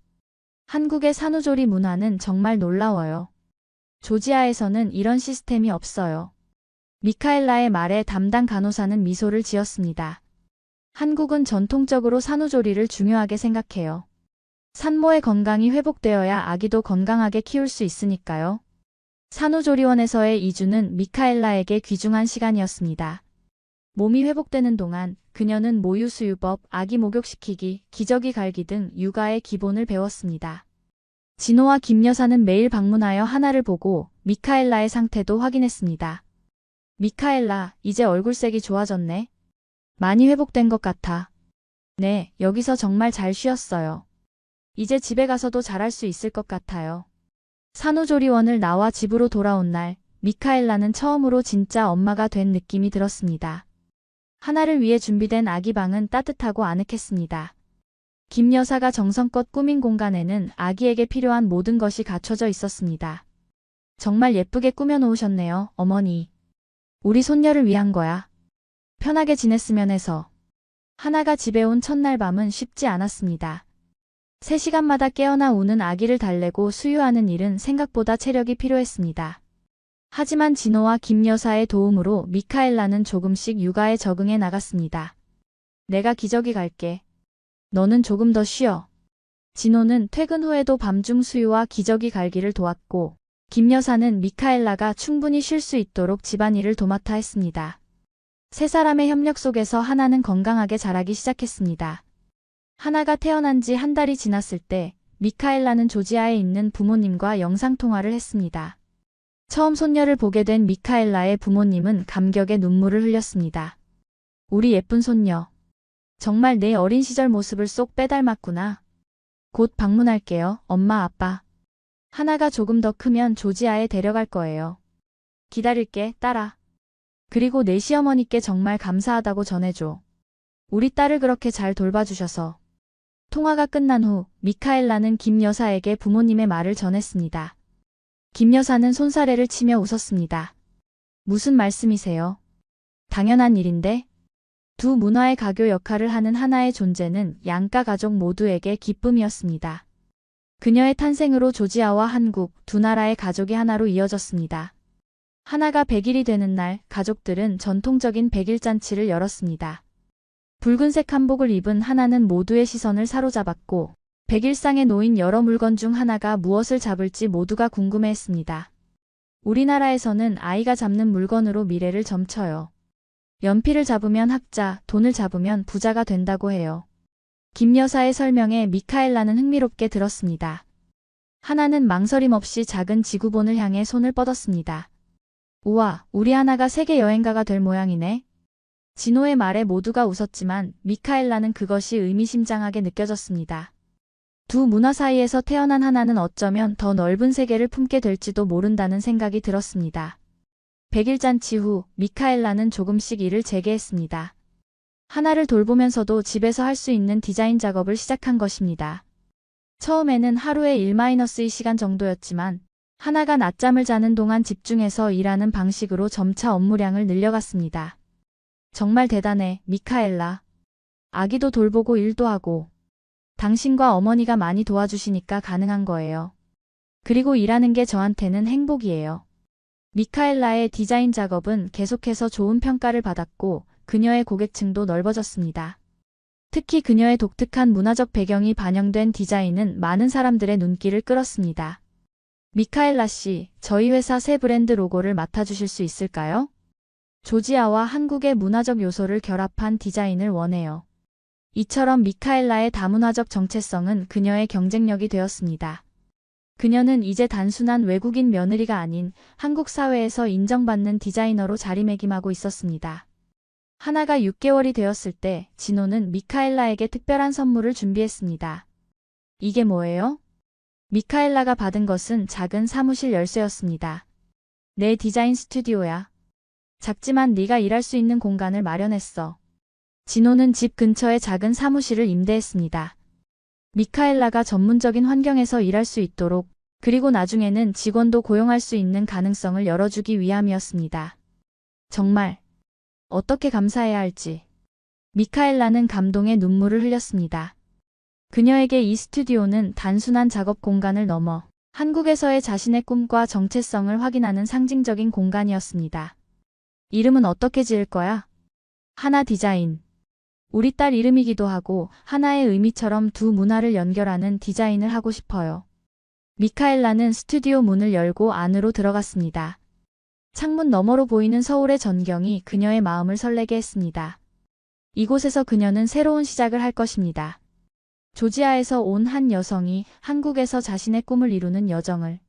한국의 산후조리 문화는 정말 놀라워요. 조지아에서는 이런 시스템이 없어요. 미카엘라의 말에 담당 간호사는 미소를 지었습니다. 한국은 전통적으로 산후조리를 중요하게 생각해요. 산모의 건강이 회복되어야 아기도 건강하게 키울 수 있으니까요. 산후조리원에서의 2주는 미카엘라에게 귀중한 시간이었습니다. 몸이 회복되는 동안 그녀는 모유수유법, 아기 목욕시키기, 기저귀 갈기 등 육아의 기본을 배웠습니다. 진호와 김 여사는 매일 방문하여 하나를 보고 미카엘라의 상태도 확인했습니다. 미카엘라, 이제 얼굴색이 좋아졌네. 많이 회복된 것 같아. 네, 여기서 정말 잘 쉬었어요. 이제 집에 가서도 잘할 수 있을 것 같아요. 산후조리원을 나와 집으로 돌아온 날, 미카엘라는 처음으로 진짜 엄마가 된 느낌이 들었습니다. 하나를 위해 준비된 아기 방은 따뜻하고 아늑했습니다. 김 여사가 정성껏 꾸민 공간에는 아기에게 필요한 모든 것이 갖춰져 있었습니다. 정말 예쁘게 꾸며놓으셨네요, 어머니. 우리 손녀를 위한 거야. 편하게 지냈으면 해서. 하나가 집에 온 첫날 밤은 쉽지 않았습니다. 3시간마다 깨어나 우는 아기를 달래고 수유하는 일은 생각보다 체력이 필요했습니다. 하지만 진호와 김 여사의 도움으로 미카엘라는 조금씩 육아에 적응해 나갔습니다. 내가 기저귀 갈게. 너는 조금 더 쉬어. 진호는 퇴근 후에도 밤중 수유와 기저귀 갈기를 도왔고 김 여사는 미카엘라가 충분히 쉴 수 있도록 집안일을 도맡아 했습니다. 세 사람의 협력 속에서 하나는 건강하게 자라기 시작했습니다. 하나가 태어난 지 한 달이 지났을 때 미카엘라는 조지아에 있는 부모님과 영상통화를 했습니다. 처음 손녀를 보게 된 미카엘라의 부모님은 감격의 눈물을 흘렸습니다. 우리 예쁜 손녀. 정말 내 어린 시절 모습을 쏙 빼닮았구나. 곧 방문할게요, 엄마 아빠. 하나가 조금 더 크면 조지아에 데려갈 거예요. 기다릴게, 딸아. 그리고 내 시어머니께 정말 감사하다고 전해줘. 우리 딸을 그렇게 잘 돌봐주셔서. 통화가 끝난 후 미카엘라는 김 여사에게 부모님의 말을 전했습니다. 김 여사는 손사래를 치며 웃었습니다. 무슨 말씀이세요? 당연한 일인데? 두 문화의 가교 역할을 하는 하나의 존재는 양가 가족 모두에게 기쁨이었습니다. 그녀의 탄생으로 조지아와 한국 두 나라의 가족이 하나로 이어졌습니다. 하나가 100일이 되는 날 가족들은 전통적인 100일 잔치를 열었습니다. 붉은색 한복을 입은 하나는 모두의 시선을 사로잡았고 100일상에 놓인 여러 물건 중 하나가 무엇을 잡을지 모두가 궁금해했습니다. 우리나라에서는 아이가 잡는 물건으로 미래를 점쳐요. 연필을 잡으면 학자, 돈을 잡으면 부자가 된다고 해요. 김 여사의 설명에 미카엘라는 흥미롭게 들었습니다. 하나는 망설임 없이 작은 지구본을 향해 손을 뻗었습니다. 우와, 우리 하나가 세계 여행가가 될 모양이네. 진호의 말에 모두가 웃었지만 미카엘라는 그것이 의미심장하게 느껴졌습니다. 두 문화 사이에서 태어난 하나는 어쩌면 더 넓은 세계를 품게 될지도 모른다는 생각이 들었습니다. 100일 잔치 후 미카엘라는 조금씩 일을 재개했습니다. 하나를 돌보면서도 집에서 할 수 있는 디자인 작업을 시작한 것입니다. 처음에는 하루에 1-2시간 정도였지만 하나가 낮잠을 자는 동안 집중해서 일하는 방식으로 점차 업무량을 늘려갔습니다. 정말 대단해, 미카엘라. 아기도 돌보고 일도 하고. 당신과 어머니가 많이 도와주시니까 가능한 거예요. 그리고 일하는 게 저한테는 행복이에요. 미카엘라의 디자인 작업은 계속해서 좋은 평가를 받았고 그녀의 고객층도 넓어졌습니다. 특히 그녀의 독특한 문화적 배경이 반영된 디자인은 많은 사람들의 눈길을 끌었습니다. 미카엘라 씨, 저희 회사 새 브랜드 로고를 맡아주실 수 있을까요? 조지아와 한국의 문화적 요소를 결합한 디자인을 원해요. 이처럼 미카엘라의 다문화적 정체성은 그녀의 경쟁력이 되었습니다. 그녀는 이제 단순한 외국인 며느리가 아닌 한국 사회에서 인정받는 디자이너로 자리매김하고 있었습니다. 하나가 6개월이 되었을 때 진호는 미카엘라에게 특별한 선물을 준비했습니다. 이게 뭐예요? 미카엘라가 받은 것은 작은 사무실 열쇠였습니다. 내 디자인 스튜디오야. 작지만 네가 일할 수 있는 공간을 마련했어. 진호는 집 근처에 작은 사무실을 임대했습니다. 미카엘라가 전문적인 환경에서 일할 수 있도록 그리고 나중에는 직원도 고용할 수 있는 가능성을 열어주기 위함이었습니다. 정말 어떻게 감사해야 할지. 미카엘라는 감동의 눈물을 흘렸습니다. 그녀에게 이 스튜디오는 단순한 작업 공간을 넘어 한국에서의 자신의 꿈과 정체성을 확인하는 상징적인 공간이었습니다. 이름은 어떻게 지을 거야? 하나 디자인. 우리 딸 이름이기도 하고 하나의 의미처럼 두 문화를 연결하는 디자인을 하고 싶어요. 미카엘라는 스튜디오 문을 열고 안으로 들어갔습니다. 창문 너머로 보이는 서울의 전경이 그녀의 마음을 설레게 했습니다. 이곳에서 그녀는 새로운 시작을 할 것입니다. 조지아에서 온 한 여성이 한국에서 자신의 꿈을 이루는 여정을.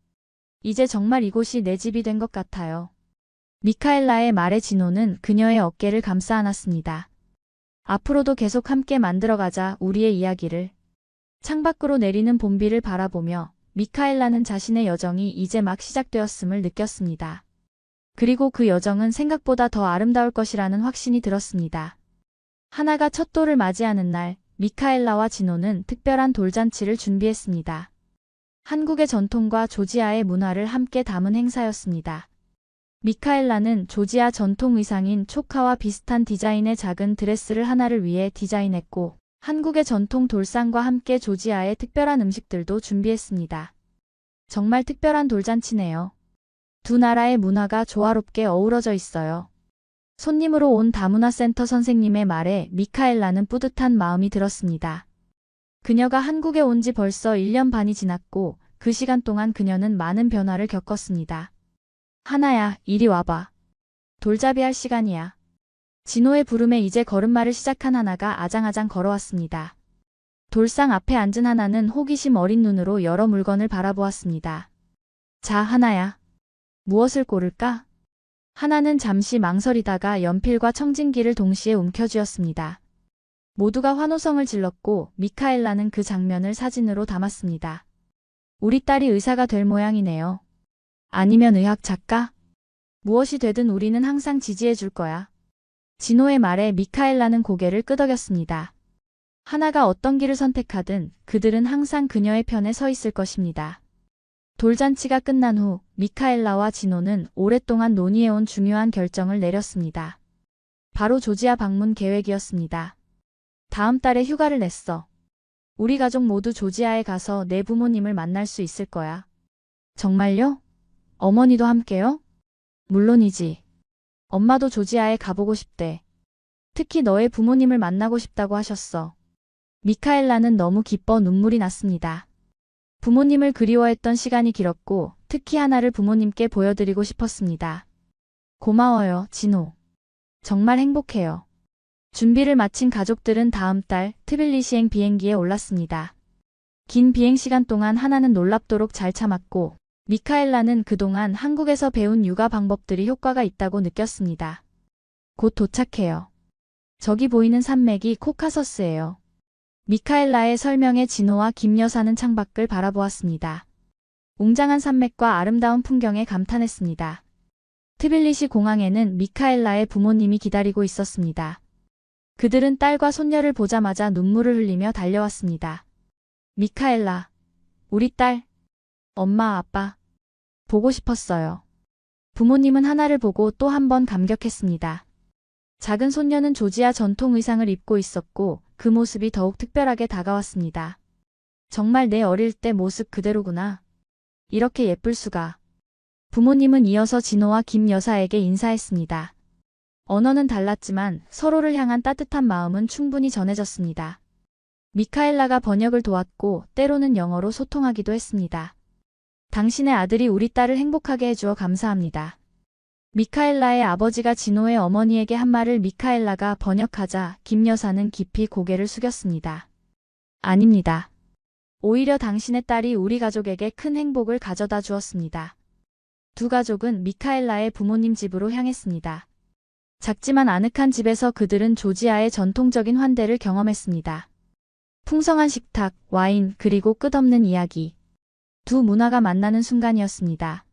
이제 정말 이곳이 내 집이 된 것 같아요. 미카엘라의 말에 진호는 그녀의 어깨를 감싸 안았습니다. 앞으로도 계속 함께 만들어가자 우리의 이야기를. 창밖으로 내리는 봄비를 바라보며 미카엘라는 자신의 여정이 이제 막 시작되었음을 느꼈습니다. 그리고 그 여정은 생각보다 더 아름다울 것이라는 확신이 들었습니다. 하나가 첫 돌을 맞이하는 날, 미카엘라와 진호는 특별한 돌잔치를 준비했습니다. 한국의 전통과 조지아의 문화를 함께 담은 행사였습니다. 미카엘라는 조지아 전통 의상인 초카와 비슷한 디자인의 작은 드레스를 하나를 위해 디자인했고 한국의 전통 돌상과 함께 조지아의 특별한 음식들도 준비했습니다. 정말 특별한 돌잔치네요. 두 나라의 문화가 조화롭게 어우러져 있어요. 손님으로 온 다문화센터 선생님의 말에 미카엘라는 뿌듯한 마음이 들었습니다. 그녀가 한국에 온 지 벌써 1년 반이 지났고 그 시간 동안 그녀는 많은 변화를 겪었습니다. 하나야, 이리 와봐. 돌잡이 할 시간이야. 진호의 부름에 이제 걸음마를 시작한 하나가 아장아장 걸어왔습니다. 돌상 앞에 앉은 하나는 호기심 어린 눈으로 여러 물건을 바라보았습니다. 자, 하나야. 무엇을 고를까? 하나는 잠시 망설이다가 연필과 청진기를 동시에 움켜쥐었습니다. 모두가 환호성을 질렀고 미카엘라는 그 장면을 사진으로 담았습니다. 우리 딸이 의사가 될 모양이네요. 아니면 의학 작가? 무엇이 되든 우리는 항상 지지해 줄 거야. 진호의 말에 미카엘라는 고개를 끄덕였습니다. 하나가 어떤 길을 선택하든 그들은 항상 그녀의 편에 서 있을 것입니다. 돌잔치가 끝난 후 미카엘라와 진호는 오랫동안 논의해온 중요한 결정을 내렸습니다. 바로 조지아 방문 계획이었습니다. 다음 달에 휴가를 냈어. 우리 가족 모두 조지아에 가서 내 부모님을 만날 수 있을 거야. 정말요? 어머니도 함께요? 물론이지. 엄마도 조지아에 가보고 싶대. 특히 너의 부모님을 만나고 싶다고 하셨어. 미카엘라는 너무 기뻐 눈물이 났습니다. 부모님을 그리워했던 시간이 길었고 특히 하나를 부모님께 보여드리고 싶었습니다. 고마워요, 진호. 정말 행복해요. 준비를 마친 가족들은 다음 달 트빌리시행 비행기에 올랐습니다. 긴 비행시간 동안 하나는 놀랍도록 잘 참았고 미카엘라는 그동안 한국에서 배운 육아 방법들이 효과가 있다고 느꼈습니다. 곧 도착해요. 저기 보이는 산맥이 코카서스예요. 미카엘라의 설명에 진호와 김 여사는 창밖을 바라보았습니다. 웅장한 산맥과 아름다운 풍경에 감탄했습니다. 트빌리시 공항에는 미카엘라의 부모님이 기다리고 있었습니다. 그들은 딸과 손녀를 보자마자 눈물을 흘리며 달려왔습니다. 미카엘라, 우리 딸, 엄마, 아빠, 보고 싶었어요. 부모님은 하나를 보고 또 한 번 감격했습니다. 작은 손녀는 조지아 전통 의상을 입고 있었고 그 모습이 더욱 특별하게 다가왔습니다. 정말 내 어릴 때 모습 그대로구나. 이렇게 예쁠 수가. 부모님은 이어서 진호와 김 여사에게 인사했습니다. 언어는 달랐지만 서로를 향한 따뜻한 마음은 충분히 전해졌습니다. 미카엘라가 번역을 도왔고 때로는 영어로 소통하기도 했습니다. 당신의 아들이 우리 딸을 행복하게 해주어 감사합니다. 미카엘라의 아버지가 진호의 어머니에게 한 말을 미카엘라가 번역하자 김 여사는 깊이 고개를 숙였습니다. 아닙니다. 오히려 당신의 딸이 우리 가족에게 큰 행복을 가져다 주었습니다. 두 가족은 미카엘라의 부모님 집으로 향했습니다. 작지만 아늑한 집에서 그들은 조지아의 전통적인 환대를 경험했습니다. 풍성한 식탁, 와인, 그리고 끝없는 이야기. 두 문화가 만나는 순간이었습니다.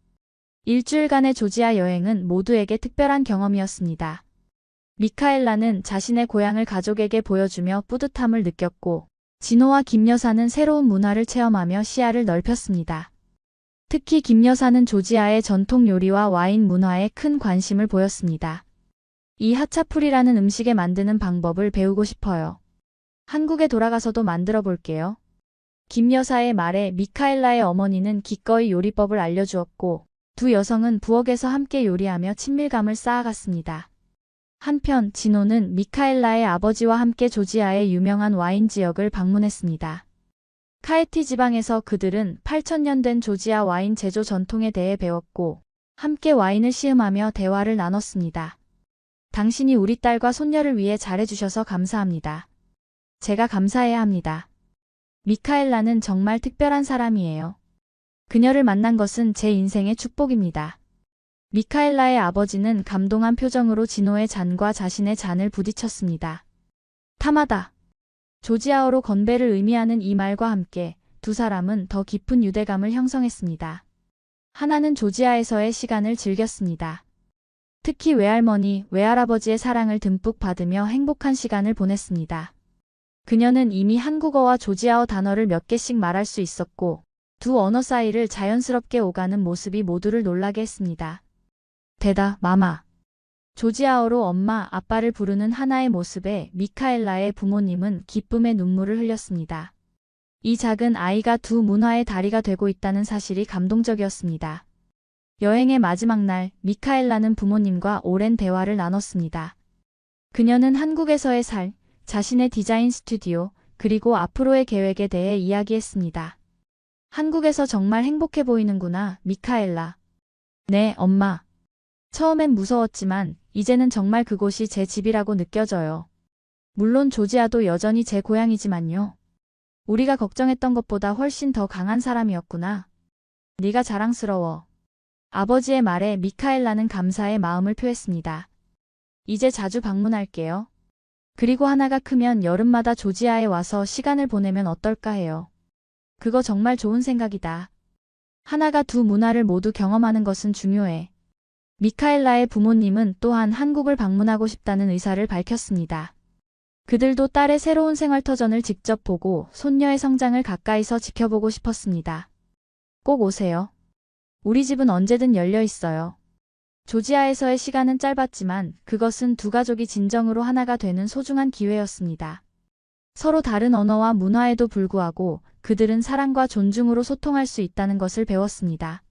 일주일간의 조지아 여행은 모두에게 특별한 경험이었습니다. 미카엘라는 자신의 고향을 가족에게 보여주며 뿌듯함을 느꼈고 진호와 김 여사는 새로운 문화를 체험하며 시야를 넓혔습니다. 특히 김 여사는 조지아의 전통 요리와 와인 문화에 큰 관심을 보였습니다. 이 하차풀이라는 음식에 만드는 방법을 배우고 싶어요. 한국에 돌아가서도 만들어 볼게요. 김 여사의 말에 미카엘라의 어머니는 기꺼이 요리법을 알려주었고 두 여성은 부엌에서 함께 요리하며 친밀감을 쌓아갔습니다. 한편 진호는 미카엘라의 아버지와 함께 조지아의 유명한 와인 지역을 방문했습니다. 카에티 지방에서 그들은 8,000년 된 조지아 와인 제조 전통에 대해 배웠고 함께 와인을 시음하며 대화를 나눴습니다. 당신이 우리 딸과 손녀를 위해 잘해주셔서 감사합니다. 제가 감사해야 합니다. 미카엘라는 정말 특별한 사람이에요. 그녀를 만난 것은 제 인생의 축복입니다. 미카엘라의 아버지는 감동한 표정으로 진호의 잔과 자신의 잔을 부딪혔습니다. 타마다. 조지아어로 건배를 의미하는 이 말과 함께 두 사람은 더 깊은 유대감을 형성했습니다. 하나는 조지아에서의 시간을 즐겼습니다. 특히 외할머니, 외할아버지의 사랑을 듬뿍 받으며 행복한 시간을 보냈습니다. 그녀는 이미 한국어와 조지아어 단어를 몇 개씩 말할 수 있었고 두 언어 사이를 자연스럽게 오가는 모습이 모두를 놀라게 했습니다. 대다, 마마. 조지아어로 엄마, 아빠를 부르는 하나의 모습에 미카엘라의 부모님은 기쁨의 눈물을 흘렸습니다. 이 작은 아이가 두 문화의 다리가 되고 있다는 사실이 감동적이었습니다. 여행의 마지막 날, 미카엘라는 부모님과 오랜 대화를 나눴습니다. 그녀는 한국에서의 살, 자신의 디자인 스튜디오, 그리고 앞으로의 계획에 대해 이야기했습니다. 한국에서 정말 행복해 보이는구나, 미카엘라. 네, 엄마. 처음엔 무서웠지만 이제는 정말 그곳이 제 집이라고 느껴져요. 물론 조지아도 여전히 제 고향이지만요. 우리가 걱정했던 것보다 훨씬 더 강한 사람이었구나. 네가 자랑스러워. 아버지의 말에 미카엘라는 감사의 마음을 표했습니다. 이제 자주 방문할게요. 그리고 하나가 크면 여름마다 조지아에 와서 시간을 보내면 어떨까 해요. 그거 정말 좋은 생각이다. 하나가 두 문화를 모두 경험하는 것은 중요해. 미카엘라의 부모님은 또한 한국을 방문하고 싶다는 의사를 밝혔습니다. 그들도 딸의 새로운 생활터전을 직접 보고 손녀의 성장을 가까이서 지켜보고 싶었습니다. 꼭 오세요. 우리 집은 언제든 열려 있어요. 조지아에서의 시간은 짧았지만 그것은 두 가족이 진정으로 하나가 되는 소중한 기회였습니다. 서로 다른 언어와 문화에도 불구하고 그들은 사랑과 존중으로 소통할 수 있다는 것을 배웠습니다.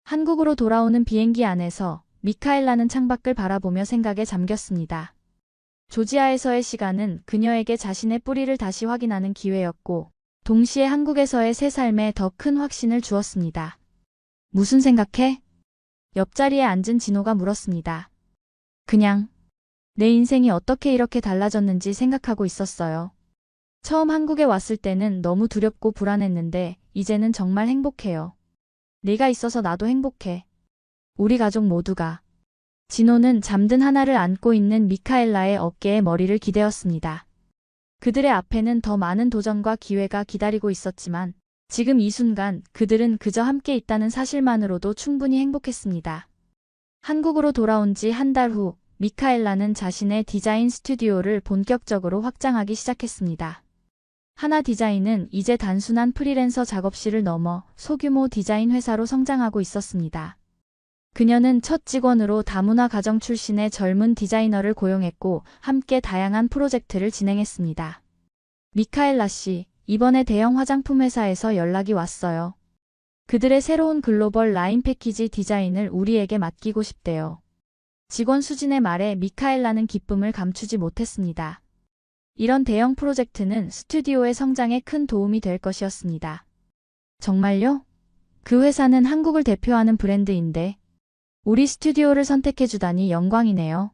한국으로 돌아오는 비행기 안에서 미카엘라는 창밖을 바라보며 생각에 잠겼습니다. 조지아에서의 시간은 그녀에게 자신의 뿌리를 다시 확인하는 기회였고, 동시에 한국에서의 새 삶에 더 큰 확신을 주었습니다. 무슨 생각해? 옆자리에 앉은 진호가 물었습니다. 그냥 내 인생이 어떻게 이렇게 달라졌는지 생각하고 있었어요. 처음 한국에 왔을 때는 너무 두렵고 불안했는데 이제는 정말 행복해요. 네가 있어서 나도 행복해. 우리 가족 모두가. 진호는 잠든 하나를 안고 있는 미카엘라의 어깨에 머리를 기대었습니다. 그들의 앞에는 더 많은 도전과 기회가 기다리고 있었지만 지금 이 순간 그들은 그저 함께 있다는 사실만으로도 충분히 행복했습니다. 한국으로 돌아온 지 한 달 후 미카엘라는 자신의 디자인 스튜디오를 본격적으로 확장하기 시작했습니다. 하나 디자인은 이제 단순한 프리랜서 작업실을 넘어 소규모 디자인 회사로 성장하고 있었습니다. 그녀는 첫 직원으로 다문화 가정 출신의 젊은 디자이너를 고용했고 함께 다양한 프로젝트를 진행했습니다. 미카엘라 씨, 이번에 대형 화장품 회사에서 연락이 왔어요. 그들의 새로운 글로벌 라인 패키지 디자인을 우리에게 맡기고 싶대요. 직원 수진의 말에 미카엘라는 기쁨을 감추지 못했습니다. 이런 대형 프로젝트는 스튜디오의 성장에 큰 도움이 될 것이었습니다. 정말요? 그 회사는 한국을 대표하는 브랜드인데 우리 스튜디오를 선택해주다니 영광이네요.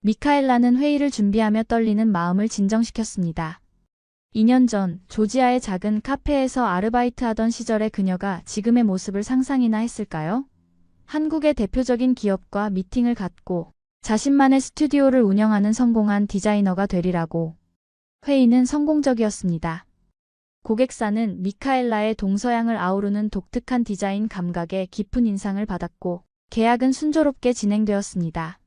미카엘라는 회의를 준비하며 떨리는 마음을 진정시켰습니다. 2년 전 조지아의 작은 카페에서 아르바이트하던 시절의 그녀가 지금의 모습을 상상이나 했을까요? 한국의 대표적인 기업과 미팅을 갖고 자신만의 스튜디오를 운영하는 성공한 디자이너가 되리라고. 회의는 성공적이었습니다. 고객사는 미카엘라의 동서양을 아우르는 독특한 디자인 감각에 깊은 인상을 받았고 계약은 순조롭게 진행되었습니다.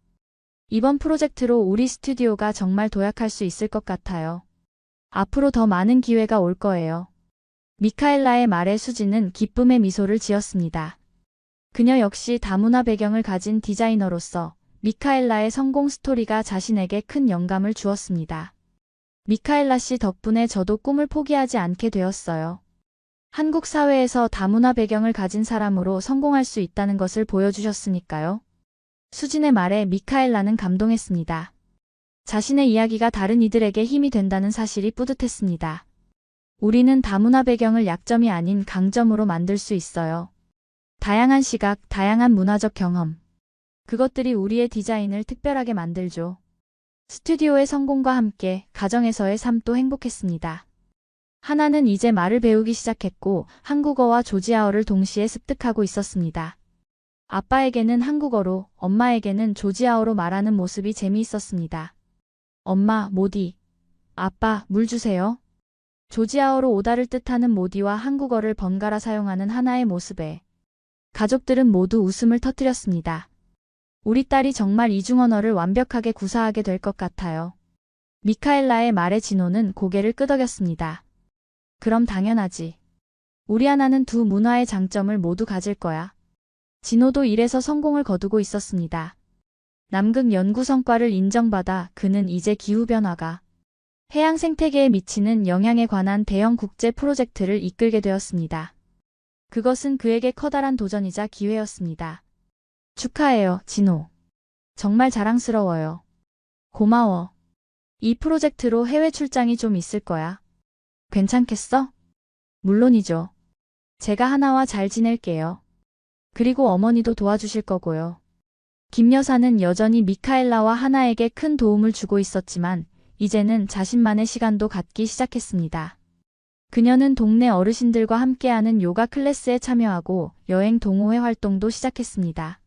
이번 프로젝트로 우리 스튜디오가 정말 도약할 수 있을 것 같아요. 앞으로 더 많은 기회가 올 거예요. 미카엘라의 말에 수진은 기쁨의 미소를 지었습니다. 그녀 역시 다문화 배경을 가진 디자이너로서 미카엘라의 성공 스토리가 자신에게 큰 영감을 주었습니다. 미카엘라 씨 덕분에 저도 꿈을 포기하지 않게 되었어요. 한국 사회에서 다문화 배경을 가진 사람으로 성공할 수 있다는 것을 보여주셨으니까요. 수진의 말에 미카엘라는 감동했습니다. 자신의 이야기가 다른 이들에게 힘이 된다는 사실이 뿌듯했습니다. 우리는 다문화 배경을 약점이 아닌 강점으로 만들 수 있어요. 다양한 시각, 다양한 문화적 경험. 그것들이 우리의 디자인을 특별하게 만들죠. 스튜디오의 성공과 함께 가정에서의 삶도 행복했습니다. 하나는 이제 말을 배우기 시작했고 한국어와 조지아어를 동시에 습득하고 있었습니다. 아빠에게는 한국어로, 엄마에게는 조지아어로 말하는 모습이 재미있었습니다. 엄마, 모디. 아빠, 물 주세요. 조지아어로 오다를 뜻하는 모디와 한국어를 번갈아 사용하는 하나의 모습에 가족들은 모두 웃음을 터뜨렸습니다. 우리 딸이 정말 이중 언어를 완벽하게 구사하게 될 것 같아요. 미카엘라의 말에 진호는 고개를 끄덕였습니다. 그럼 당연하지. 우리 하나는 두 문화의 장점을 모두 가질 거야. 진호도 일에서 성공을 거두고 있었습니다. 남극 연구 성과를 인정받아 그는 이제 기후변화가 해양 생태계에 미치는 영향에 관한 대형 국제 프로젝트를 이끌게 되었습니다. 그것은 그에게 커다란 도전이자 기회였습니다. 축하해요, 진호. 정말 자랑스러워요. 고마워. 이 프로젝트로 해외 출장이 좀 있을 거야. 괜찮겠어? 물론이죠. 제가 하나와 잘 지낼게요. 그리고 어머니도 도와주실 거고요. 김 여사는 여전히 미카엘라와 하나에게 큰 도움을 주고 있었지만 이제는 자신만의 시간도 갖기 시작했습니다. 그녀는 동네 어르신들과 함께하는 요가 클래스에 참여하고 여행 동호회 활동도 시작했습니다.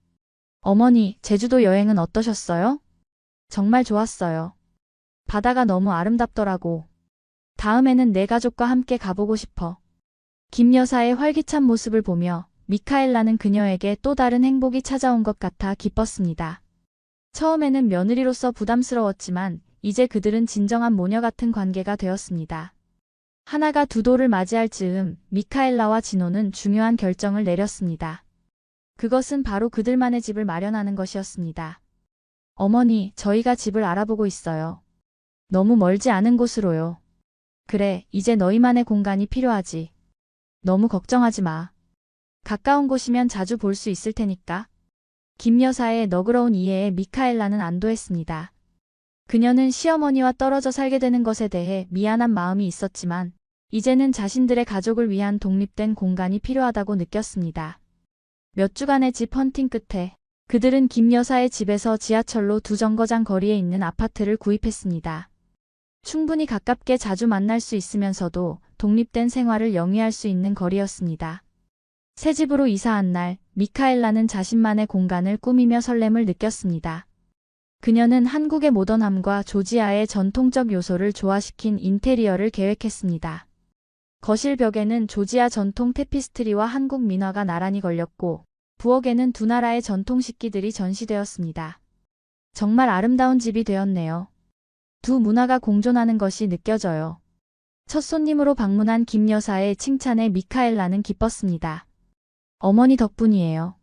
어머니, 제주도 여행은 어떠셨어요? 정말 좋았어요. 바다가 너무 아름답더라고. 다음에는 내 가족과 함께 가보고 싶어. 김 여사의 활기찬 모습을 보며 미카엘라는 그녀에게 또 다른 행복이 찾아온 것 같아 기뻤습니다. 처음에는 며느리로서 부담스러웠지만 이제 그들은 진정한 모녀 같은 관계가 되었습니다. 하나가 두 돌을 맞이할 즈음 미카엘라와 진호는 중요한 결정을 내렸습니다. 그것은 바로 그들만의 집을 마련하는 것이었습니다. 어머니, 저희가 집을 알아보고 있어요. 너무 멀지 않은 곳으로요. 그래, 이제 너희만의 공간이 필요하지. 너무 걱정하지 마. 가까운 곳이면 자주 볼 수 있을 테니까. 김 여사의 너그러운 이해에 미카엘라는 안도했습니다. 그녀는 시어머니와 떨어져 살게 되는 것에 대해 미안한 마음이 있었지만 이제는 자신들의 가족을 위한 독립된 공간이 필요하다고 느꼈습니다. 몇 주간의 집 헌팅 끝에 그들은 김 여사의 집에서 지하철로 2정거장 거리에 있는 아파트를 구입했습니다. 충분히 가깝게 자주 만날 수 있으면서도 독립된 생활을 영위할 수 있는 거리였습니다. 새 집으로 이사한 날, 미카엘라는 자신만의 공간을 꾸미며 설렘을 느꼈습니다. 그녀는 한국의 모던함과 조지아의 전통적 요소를 조화시킨 인테리어를 계획했습니다. 거실 벽에는 조지아 전통 테피스트리와 한국 민화가 나란히 걸렸고, 부엌에는 두 나라의 전통 식기들이 전시되었습니다. 정말 아름다운 집이 되었네요. 두 문화가 공존하는 것이 느껴져요. 첫 손님으로 방문한 김 여사의 칭찬에 미카엘라는 기뻤습니다. 어머니 덕분이에요.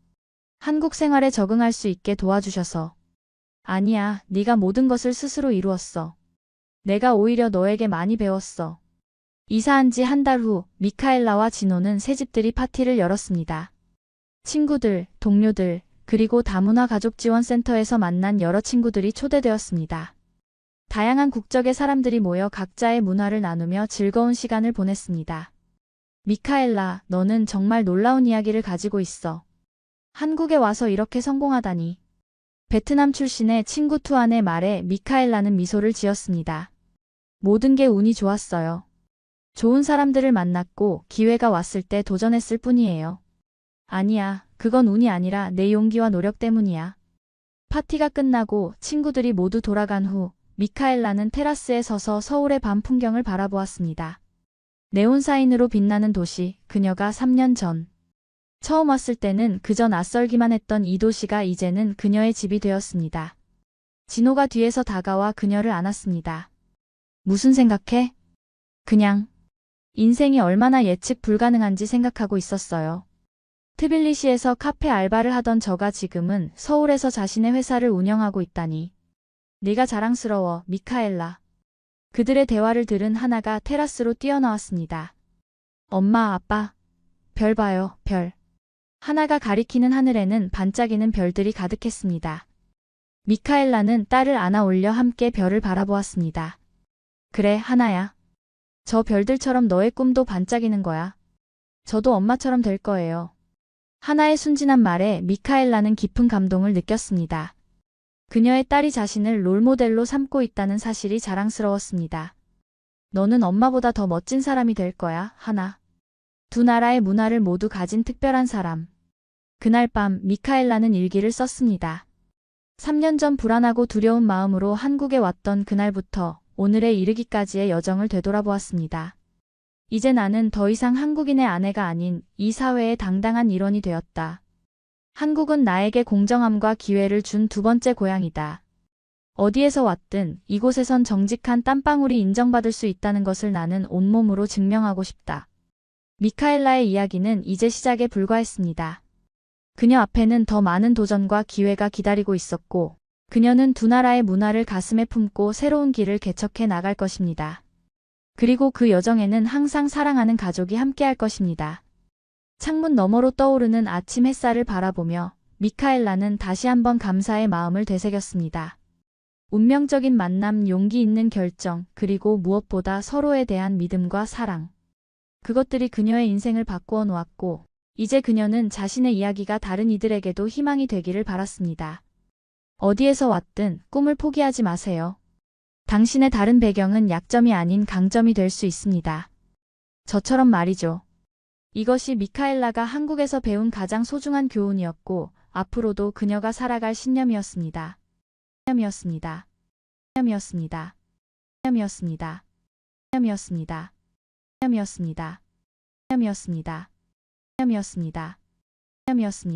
한국 생활에 적응할 수 있게 도와주셔서. 아니야, 네가 모든 것을 스스로 이루었어. 내가 오히려 너에게 많이 배웠어. 이사한 지 한 달 후 미카엘라와 진호는 새집들이 파티를 열었습니다. 친구들, 동료들, 그리고 다문화 가족지원센터에서 만난 여러 친구들이 초대되었습니다. 다양한 국적의 사람들이 모여 각자의 문화를 나누며 즐거운 시간을 보냈습니다. 미카엘라, 너는 정말 놀라운 이야기를 가지고 있어. 한국에 와서 이렇게 성공하다니. 베트남 출신의 친구 투안의 말에 미카엘라는 미소를 지었습니다. 모든 게 운이 좋았어요. 좋은 사람들을 만났고 기회가 왔을 때 도전했을 뿐이에요. 아니야, 그건 운이 아니라 내 용기와 노력 때문이야. 파티가 끝나고 친구들이 모두 돌아간 후 미카엘라는 테라스에 서서 서울의 밤 풍경을 바라보았습니다. 네온사인으로 빛나는 도시, 그녀가 3년 전. 처음 왔을 때는 그저 낯설기만 했던 이 도시가 이제는 그녀의 집이 되었습니다. 진호가 뒤에서 다가와 그녀를 안았습니다. 무슨 생각해? 그냥. 인생이 얼마나 예측 불가능한지 생각하고 있었어요. 트빌리시에서 카페 알바를 하던 저가 지금은 서울에서 자신의 회사를 운영하고 있다니. 네가 자랑스러워, 미카엘라. 그들의 대화를 들은 하나가 테라스로 뛰어나왔습니다. 엄마, 아빠. 별 봐요, 별. 하나가 가리키는 하늘에는 반짝이는 별들이 가득했습니다. 미카엘라는 딸을 안아 올려 함께 별을 바라보았습니다. 그래, 하나야. 저 별들처럼 너의 꿈도 반짝이는 거야. 저도 엄마처럼 될 거예요. 하나의 순진한 말에 미카엘라는 깊은 감동을 느꼈습니다. 그녀의 딸이 자신을 롤모델로 삼고 있다는 사실이 자랑스러웠습니다. 너는 엄마보다 더 멋진 사람이 될 거야, 하나. 두 나라의 문화를 모두 가진 특별한 사람. 그날 밤 미카엘라는 일기를 썼습니다. 3년 전 불안하고 두려운 마음으로 한국에 왔던 그날부터 오늘에 이르기까지의 여정을 되돌아보았습니다. 이제 나는 더 이상 한국인의 아내가 아닌 이 사회의 당당한 일원이 되었다. 한국은 나에게 공정함과 기회를 준 두 번째 고향이다. 어디에서 왔든 이곳에선 정직한 땀방울이 인정받을 수 있다는 것을 나는 온몸으로 증명하고 싶다. 미카엘라의 이야기는 이제 시작에 불과했습니다. 그녀 앞에는 더 많은 도전과 기회가 기다리고 있었고, 그녀는 두 나라의 문화를 가슴에 품고 새로운 길을 개척해 나갈 것입니다. 그리고 그 여정에는 항상 사랑하는 가족이 함께할 것입니다. 창문 너머로 떠오르는 아침 햇살을 바라보며 미카엘라는 다시 한번 감사의 마음을 되새겼습니다. 운명적인 만남, 용기 있는 결정, 그리고 무엇보다 서로에 대한 믿음과 사랑. 그것들이 그녀의 인생을 바꾸어 놓았고, 이제 그녀는 자신의 이야기가 다른 이들에게도 희망이 되기를 바랐습니다. 어디에서 왔든 꿈을 포기하지 마세요. 당신의 다른 배경은 약점이 아닌 강점이 될 수 있습니다. 저처럼 말이죠. 이것이 미카엘라가 한국에서 배운 가장 소중한 교훈이었고, 앞으로도 그녀가 살아갈 신념이었습니다. 신념이었습니다. 신념이었습니다. 신념이었습니다. 신념이었습니다. 신념이었습니다. 신념이었습니다. 신념이었습니다. 신념이었습니다.